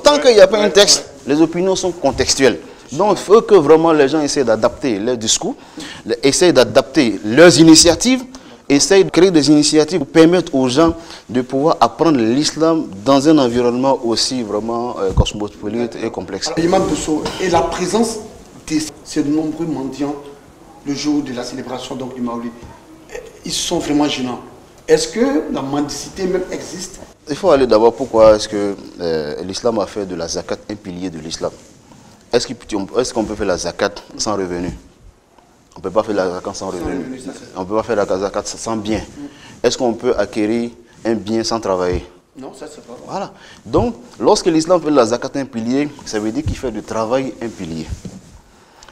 Tant qu'il n'y a pas un texte, les opinions sont contextuelles. Donc il faut que vraiment les gens essaient d'adapter leurs discours, essaient d'adapter leurs initiatives, essayent de créer des initiatives pour permettre aux gens de pouvoir apprendre l'islam dans un environnement aussi vraiment cosmopolite et complexe. Imam Dosso, et la présence de ces nombreux mendiants le jour de la célébration donc, du Maoulid, ils sont vraiment gênants. Est-ce que la mendicité même existe? Il faut aller d'abord pourquoi est-ce que l'islam a fait de la zakat un pilier de l'islam. Est-ce qu'on peut faire la zakat sans revenu? On ne peut pas faire la zakat sans revenu. On ne peut pas faire la zakat sans bien. Est-ce qu'on peut acquérir un bien sans travailler? Non, ça c'est pas vrai. Voilà. Donc, lorsque l'islam fait de la zakat un pilier, ça veut dire qu'il fait du travail un pilier.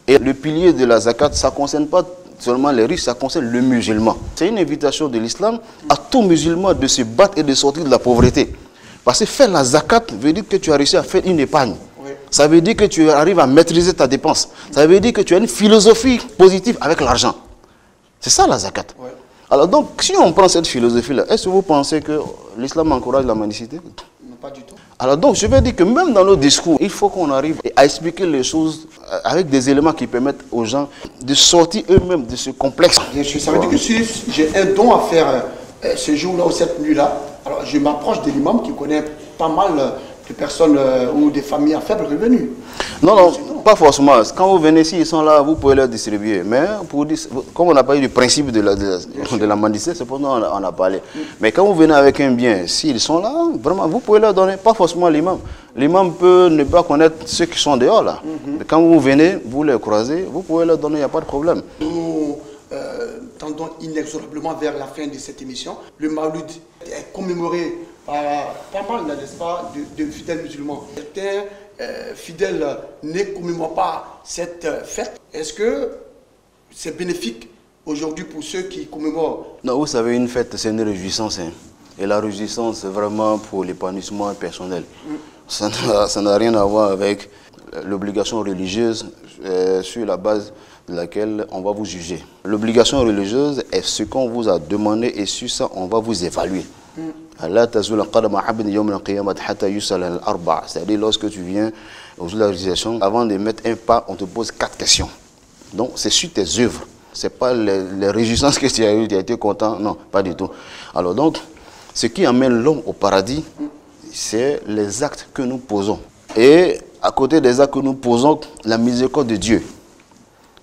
Et le pilier de la zakat, ça ne concerne pas seulement les riches, ça concerne le musulman. C'est une invitation de l'islam à tout musulman de se battre et de sortir de la pauvreté. Parce que faire la zakat veut dire que tu as réussi à faire une épargne. Oui. Ça veut dire que tu arrives à maîtriser ta dépense. Ça veut dire que tu as une philosophie positive avec l'argent. C'est ça la zakat. Oui. Alors donc, si on prend cette philosophie-là, est-ce que vous pensez que l'islam encourage la mendicité? Non, pas du tout. Alors donc, je veux dire que même dans nos discours, il faut qu'on arrive à expliquer les choses avec des éléments qui permettent aux gens de sortir eux-mêmes de ce complexe. Bien sûr, ça veut dire que si j'ai un don à faire ce jour-là ou cette nuit-là, alors je m'approche de l'imam qui connaît pas mal de personnes ou des familles à faible revenu. Non, non, pas forcément. Quand vous venez ici, ils sont là, vous pouvez leur distribuer. Mais pour dire, comme on n'a pas eu le principe de la mendicité, c'est pour ça qu'on a parlé. Mais quand vous venez avec un bien, s'ils sont là, vraiment, vous pouvez leur donner. Pas forcément l'imam. L'imam peut ne pas connaître ceux qui sont dehors là. Mais quand vous venez, vous les croisez, vous pouvez leur donner, il n'y a pas de problème. Nous tendons inexorablement vers la fin de cette émission. Le Maouloud est commémoré par pas mal, n'est-ce pas, de fidèles musulmans. Certains fidèles ne commémorent pas cette fête. Est-ce que c'est bénéfique aujourd'hui pour ceux qui commémorent? Non, vous savez, une fête, c'est une réjouissance. Hein. Et la réjouissance, c'est vraiment pour l'épanouissement personnel. Ça n'a rien à voir avec l'obligation religieuse sur la base de laquelle on va vous juger. L'obligation religieuse est ce qu'on vous a demandé et sur ça, on va vous évaluer. C'est-à-dire lorsque tu viens au jour de la réalisation, avant de mettre un pas, on te pose 4 questions. Donc c'est sur tes œuvres. Ce n'est pas les réjouissances que tu as eues, tu as été content, non, pas du tout. Alors donc, ce qui amène l'homme au paradis, c'est les actes que nous posons. Et à côté des actes que nous posons, la miséricorde de Dieu.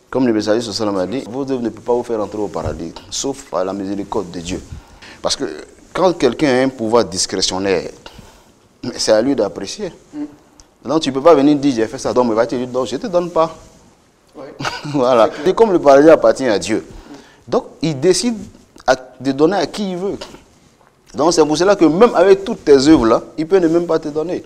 Comme le messager sallam a dit, vos œuvres ne peuvent pas vous faire entrer au paradis, sauf par la miséricorde de Dieu. Parce que quand quelqu'un a un pouvoir discrétionnaire, c'est à lui d'apprécier. Donc tu ne peux pas venir dire j'ai fait ça, donc il va te dire donc je ne te donne pas. Oui. Voilà. C'est comme le paradis appartient à Dieu. Donc il décide de donner à qui il veut. Donc c'est pour cela que même avec toutes tes œuvres là, il peut ne même pas te donner.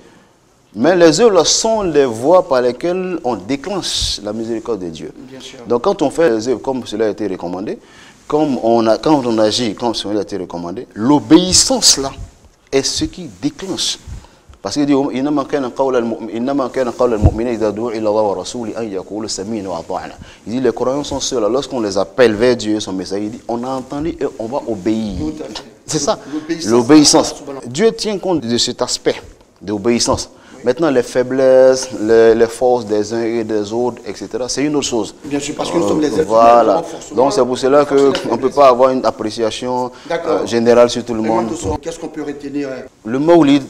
Mais les œuvres là sont les voies par lesquelles on déclenche la miséricorde de Dieu. Bien sûr. Donc quand on fait les œuvres comme cela a été recommandé, quand on agit comme cela a été recommandé, l'obéissance là est ce qui déclenche. Parce qu'il dit il dit les croyants sont ceux là, lorsqu'on les appelle vers Dieu et son message, il dit on a entendu et on va obéir. C'est ça, l'obéissance. Dieu tient compte de cet aspect d'obéissance. Maintenant, les faiblesses, les forces des uns et des autres, etc., c'est une autre chose. Bien sûr, parce que nous sommes les êtres voilà. Donc, c'est pour cela qu'on ne peut pas avoir une appréciation générale sur tout le monde. Qu'est-ce qu'on peut retenir? Le Maoulid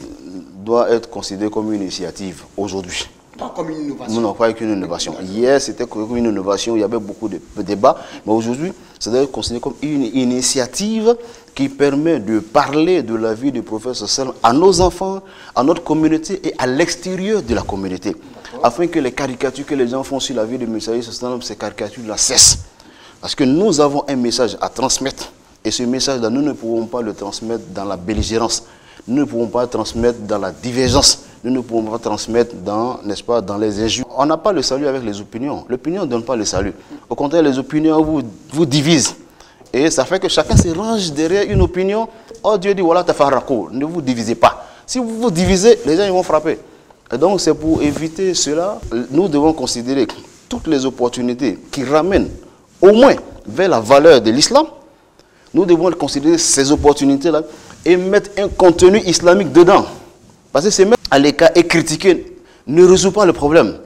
doit être considéré comme une initiative aujourd'hui. Pas comme une innovation. Non, pas qu'une innovation. Hier, c'était comme une innovation, il y avait beaucoup de débats. Mais aujourd'hui, ça doit être considéré comme une initiative qui permet de parler de la vie du prophète sallam à nos enfants, à notre communauté et à l'extérieur de la communauté. Afin que les caricatures que les gens font sur la vie du messager sallam, ces caricatures-là cessent. Parce que nous avons un message à transmettre. Et ce message-là, nous ne pouvons pas le transmettre dans la belligérance. Nous ne pouvons pas le transmettre dans la divergence. Nous ne pouvons pas transmettre dans, n'est-ce pas, dans les injures. On n'a pas le salut avec les opinions. L'opinion ne donne pas le salut. Au contraire, les opinions vous divisent. Et ça fait que chacun se range derrière une opinion. Oh, Dieu dit, voilà, tafarraqou, ne vous divisez pas. Si vous vous divisez, les gens ils vont frapper. Et donc, c'est pour éviter cela, nous devons considérer toutes les opportunités qui ramènent au moins vers la valeur de l'islam. Nous devons considérer ces opportunités-là et mettre un contenu islamique dedans. Parce que c'est mettre à l'écart et critiquer ne résout pas le problème.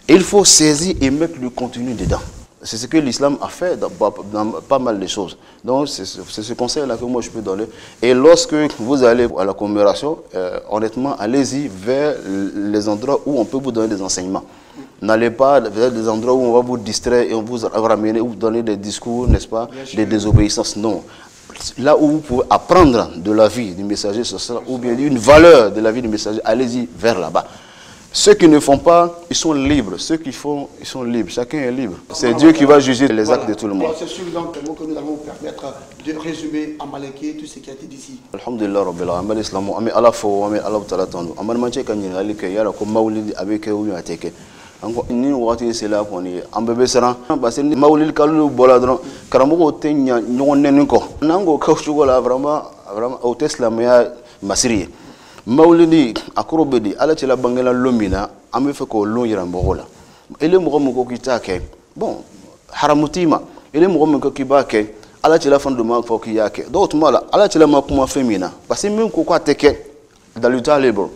Il faut saisir et mettre le contenu dedans. C'est ce que l'islam a fait dans pas mal de choses. Donc c'est ce conseil-là que moi je peux donner. Et lorsque vous allez à la commémoration, honnêtement, allez-y vers les endroits où on peut vous donner des enseignements. N'allez pas vers des endroits où on va vous distraire et on vous ramener, ou vous donner des discours, n'est-ce pas, des désobéissances. Non. Là où vous pouvez apprendre de la vie du messager social, ou bien une valeur de la vie du messager, allez-y vers là-bas. Ceux qui ne font pas, ils sont libres. Ceux qui font, ils sont libres. Chacun est libre. C'est Dieu qui va juger les actes de tout le monde. C'est sûr donc que nous allons vous permettre de résumer en malaké tout ce qui a été dit ici. Alhamdulillah rabbil alamin islamu ami ala fo ami ala ta'ala tanu amman man ce kan yin halika yara ko maulidi abe ke wuya teke anko ni wati sela ko ni ambe sara ba sen maulid kalu bola dron karamo tenya nyon nen ko nango ka shugola vraiment au teslam ya masriye maulidi akrobedi ala ci la bangela lomina ambe fe ko lon yira mbogola ele mo ko kitake bon haramutima ele mo ko kibake ala ci la fandu ma fo ki yake do tumala ala ci la ma kuma femina parce que min ko ko ateke daluta libre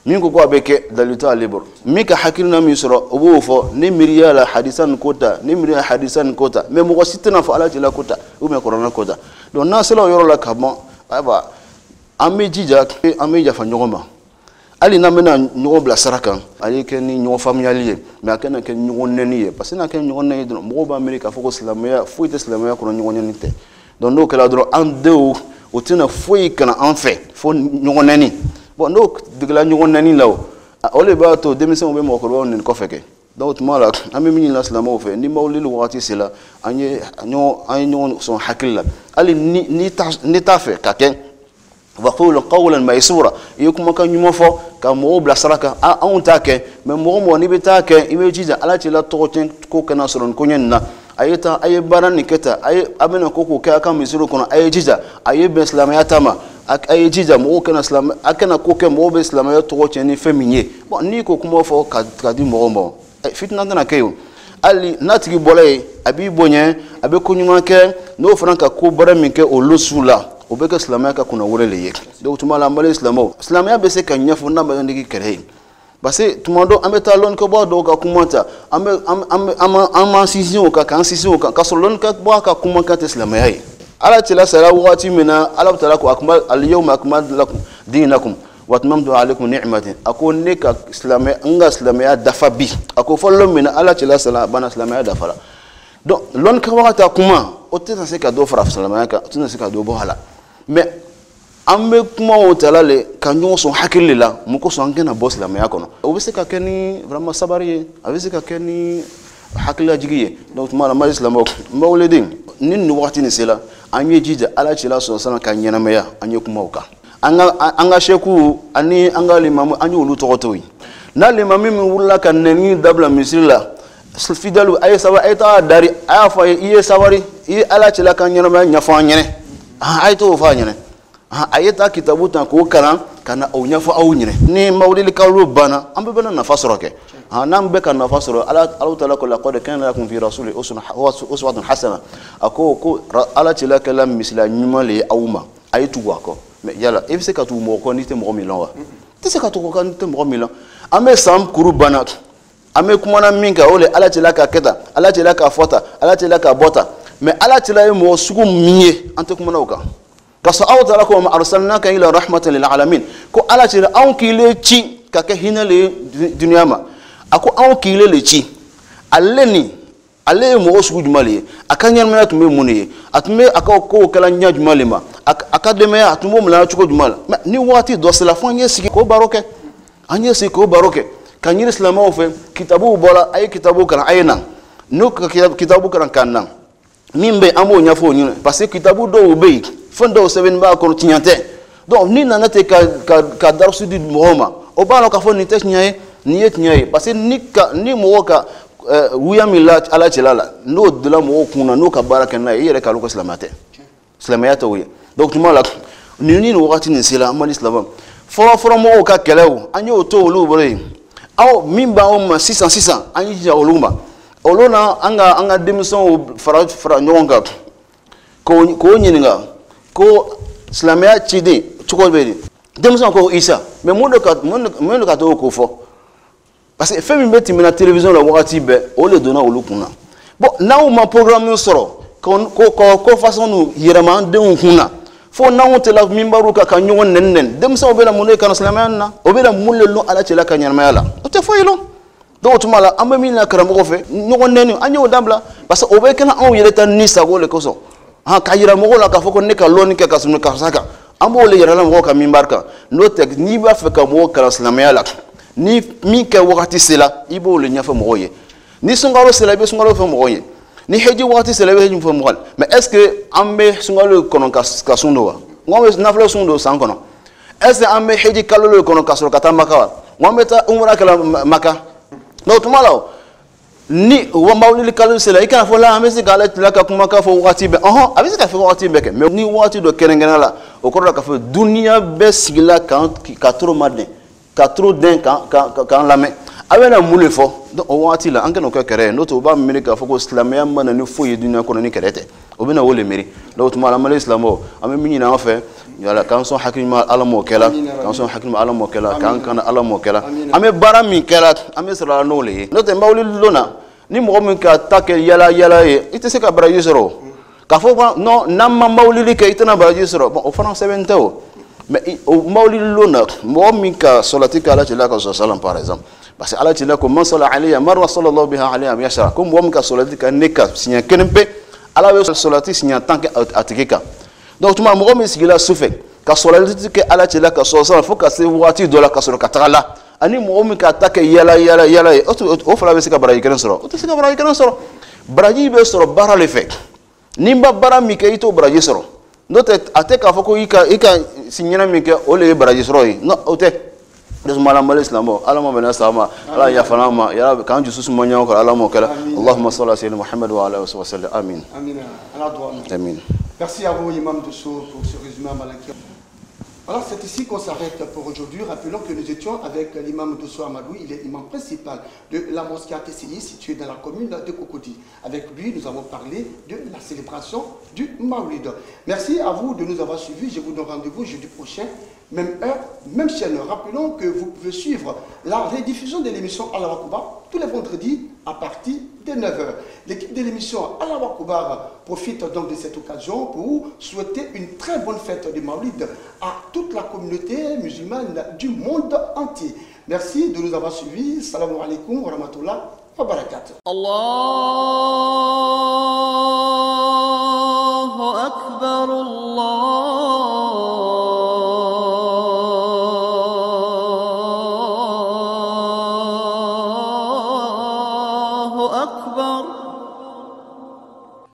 min ko ko abeke daluta libre mi ka hakilna mi soro obo fo ni miriya la hadisan kota ni miriya hadisan kota mais mo ko sitna fo ala ci la kota ou me corona kota donc na selo yoro la kama aba amejija fa nyogoma ali na mena nyogo bla saraka ali ke ni nyogo familier mais akena ke nyogo neni parce que na ke nyogo neni do mo ba amerika foko islamia fuite islamia ko nyogo neni te donc no kala do en deux o tina foi kana en fait fo nyogo neni bon donc digla nyogo neni law ole ba to démission be mo ko won ko feke donc mala ami min la islamo fe ni mawlil wati sila anye nyo son hakilla ali ni ta fe ka ken وقول قولا ميسورا يكما كان يمفو كمو بلا سركا اون تاكي مي مو ني بتاكي يمجيجا على تي لا توتين كو كنا سرون كونينا ايتا اي باران كتا اي ابنا كوكو كا كان ميسورو كنا اي جيجا اي باسلاميا تاما اي جيجا مو كنا اسلام اكنا كوكو مو باسلاميا توتين فيميني بون ني كوكو مو فو كادي مو fitna na kayo ali natigi bolay abi bonye abe kunyuma ke no franka ko bara minke o losula o be ka islamia ka kuna wurele yek do tuma la male islamo islamia be se ka nyafu na ba ndigi kere parce tumando ameta lon ko bo do ka kumata am sisi ka kan sisi ka solon ka bo ka kuma ka islamia yi ala tila sala wati mina ala tala ko akmal al yawma akmal lakum dinakum واتممت عليكم نعمتي اكون نيك اسلامي انغا اسلامي دافا بي اكو فولو من الله تلا سلا بنا اسلامي دافا donc lon ka wata kuma o tena se ka do fra islamia ka tena se ka do bo hala mais ambe kuma o tala le kanyo son hakilila muko so ngena bo islamia kono o be se ka keni vraiment sabari a se ka keni hakila jigiye donc mala mal islamo mawlidin nin no wati ni sela anye jija ala tila so sana ka nyana meya anye kuma uka anga sheku ani anga limamu anyu lu tokotoyi na limamu mi wulla kan neni dabla misilla fidalu ay sawa ay ta dari ay fa iye sawari i ala chila kan nyana ma nyafa nyene ay to fa nyene ay ta kitabu tan ko kana o nyafa aw nyene ni mawlil kawlu bana ambe bana na fasroke nam be kan na fasro ala taala ko laqad kana lakum fi rasuli uswatun hasana ako ko ala chila kalam misla nyumale awma ay tuwa ko mais yala e se ka tu mo ko ni te mo milan wa te se ka tu ko ni te mo milan ame sam kuru bana ame kumana minga ole ala tila ka keta ala tila ka fota ala tila ka bota mais ala tila mo sugu minye ante kumana uka kaso awdala ko ma arsalnaka ila rahmatan lil alamin ko ala tila an kile ci ka ke hinale dunya ma ako an kile le ci aleni ale mo sugu jumali akanya me tume muni atume akako kala nya jumali ma akademe atumo mla chuko jumal ni wati do sala fanye siki ko baroke anye siki ko baroke kanyir islam ofe kitabu bola ay kitabu kan ayna no kitabu kan kanna mimbe amo nyafo nyune parce que kitabu do obey fondo seven ba ko tinyante donc ni nanate ka darsu di mohoma o balo ka foni tes nyaye ni yet nyaye parce que ni moka wuya milat ala chelala no de la mo kuna no ka baraka na yere ka lo islamate islamiyata wuya donc tu m'as ni wakati ni sila amali islam foro mo ka kelew anyo to olu bore aw mimba o ma 600 anyi ja oluma olona anga demison fara nyonga ko nyininga ko islamia chidi chuko bedi demison ko isa mais mo ka to ko fo Parce que fais une la télévision, la wagati be, on le donne au lukuna. Bon, là où ma programme sort, qu'on façon nous, yéraman de unkuna. Faut na te la mimbaruka ka nyon nen. Dem sa obela mune kan slamana, obela mulle lo ala tela kanyarmayala. O te foyelo. Donc tu mala amami na karamo fe, nyon nen anyo dambla parce que obe kana on yeleta ni sago le koso. Ha kayira mo la ka foko ne ka loni ka kasunu ka saka. Ambo le yera mo ka mimbarka. No tek ni ba fe ka mo kan slamaya ni mi ka wakati sela ibo le nyafa mo ye. Ni sungalo sela be sungalo fe mo ye. Ni heji wakati sela be heji mo ye. Mais est-ce que ambe sungalo kono ka sundo wa? Ngombe nafle sundo sankono. Est-ce que ambe heji kalolo kono ka sura kata maka? Ngombe ta umra kala maka. No tumala ni wambawli kalolo sela ikana fo la amesi kala tilaka kumaka fo wakati be. Abisi ka fo wakati be ke. Mais ni wakati do kerengena la okoro ka fo dunia be sigila kan ka tro madne. Ka trop d'un quand la main avec la moule fort donc on va là en que nos cœurs notre ba america faut que islamien man ne faut y d'une économie kerete au bien au le mairie donc mal mal islamo am mi na fait yalla quand son hakim alamo kala quand son hakim alamo kala quand alamo kala am barami kala am sala no le notre mbawli lona ni mo mi ka take yala e ite se ka braji soro ka fo non nam mbawli ke itana braji soro bon au français bento. Mais au Mauli Luna, moi, Mika, Solatika, Allah, Salam, par exemple. Parce que Allah, tu l'as commencé à aller à Marwa, sallallahu alayhi wa sallam. Comme moi, Mika, Solatika, Neka, signa Kenempe, Allah, Solati, signa Tank, Atikeka. Donc, tu m'as dit, c'est qu'il a souffert. Car Solatika, Allah, tu l'as il faut que c'est voiture de la Kassola Katala. Ani, moi, Mika, attaque, yala. Au flamme, c'est qu'à Braïkan soro. Au c'est qu'à Braïkan soro. Braïbe soro, bara le fait. Nimba bara Mika, ito Braï soro. Note ate ka foko ika signana mi ke ole baraji sroi no ote des malamal islamo alama bena sama ala ya fanama ya kan jusus mo nyaw ko alamo kala allahumma salli ala sayyidina muhammad wa ala alihi wa sallam amin amin. Merci à vous imam Dosso pour ce résumé malaki. Alors c'est ici qu'on s'arrête pour aujourd'hui. Rappelons que nous étions avec l'imam Dosso Amadou, il est imam principal de la mosquée ATCI située dans la commune de Cocody. Avec lui, nous avons parlé de la célébration du Maulid. Merci à vous de nous avoir suivis. Je vous donne rendez-vous jeudi prochain, même heure, même chaîne. Rappelons que vous pouvez suivre la rediffusion de l'émission Allah Akbar tous les vendredis à partir de 9h. L'équipe de l'émission Allah Akbar profite donc de cette occasion pour souhaiter une très bonne fête du Maulid à toute la communauté musulmane du monde entier. Merci de nous avoir suivis. Salam alaikum wa rahmatullah wa barakatuh. Allah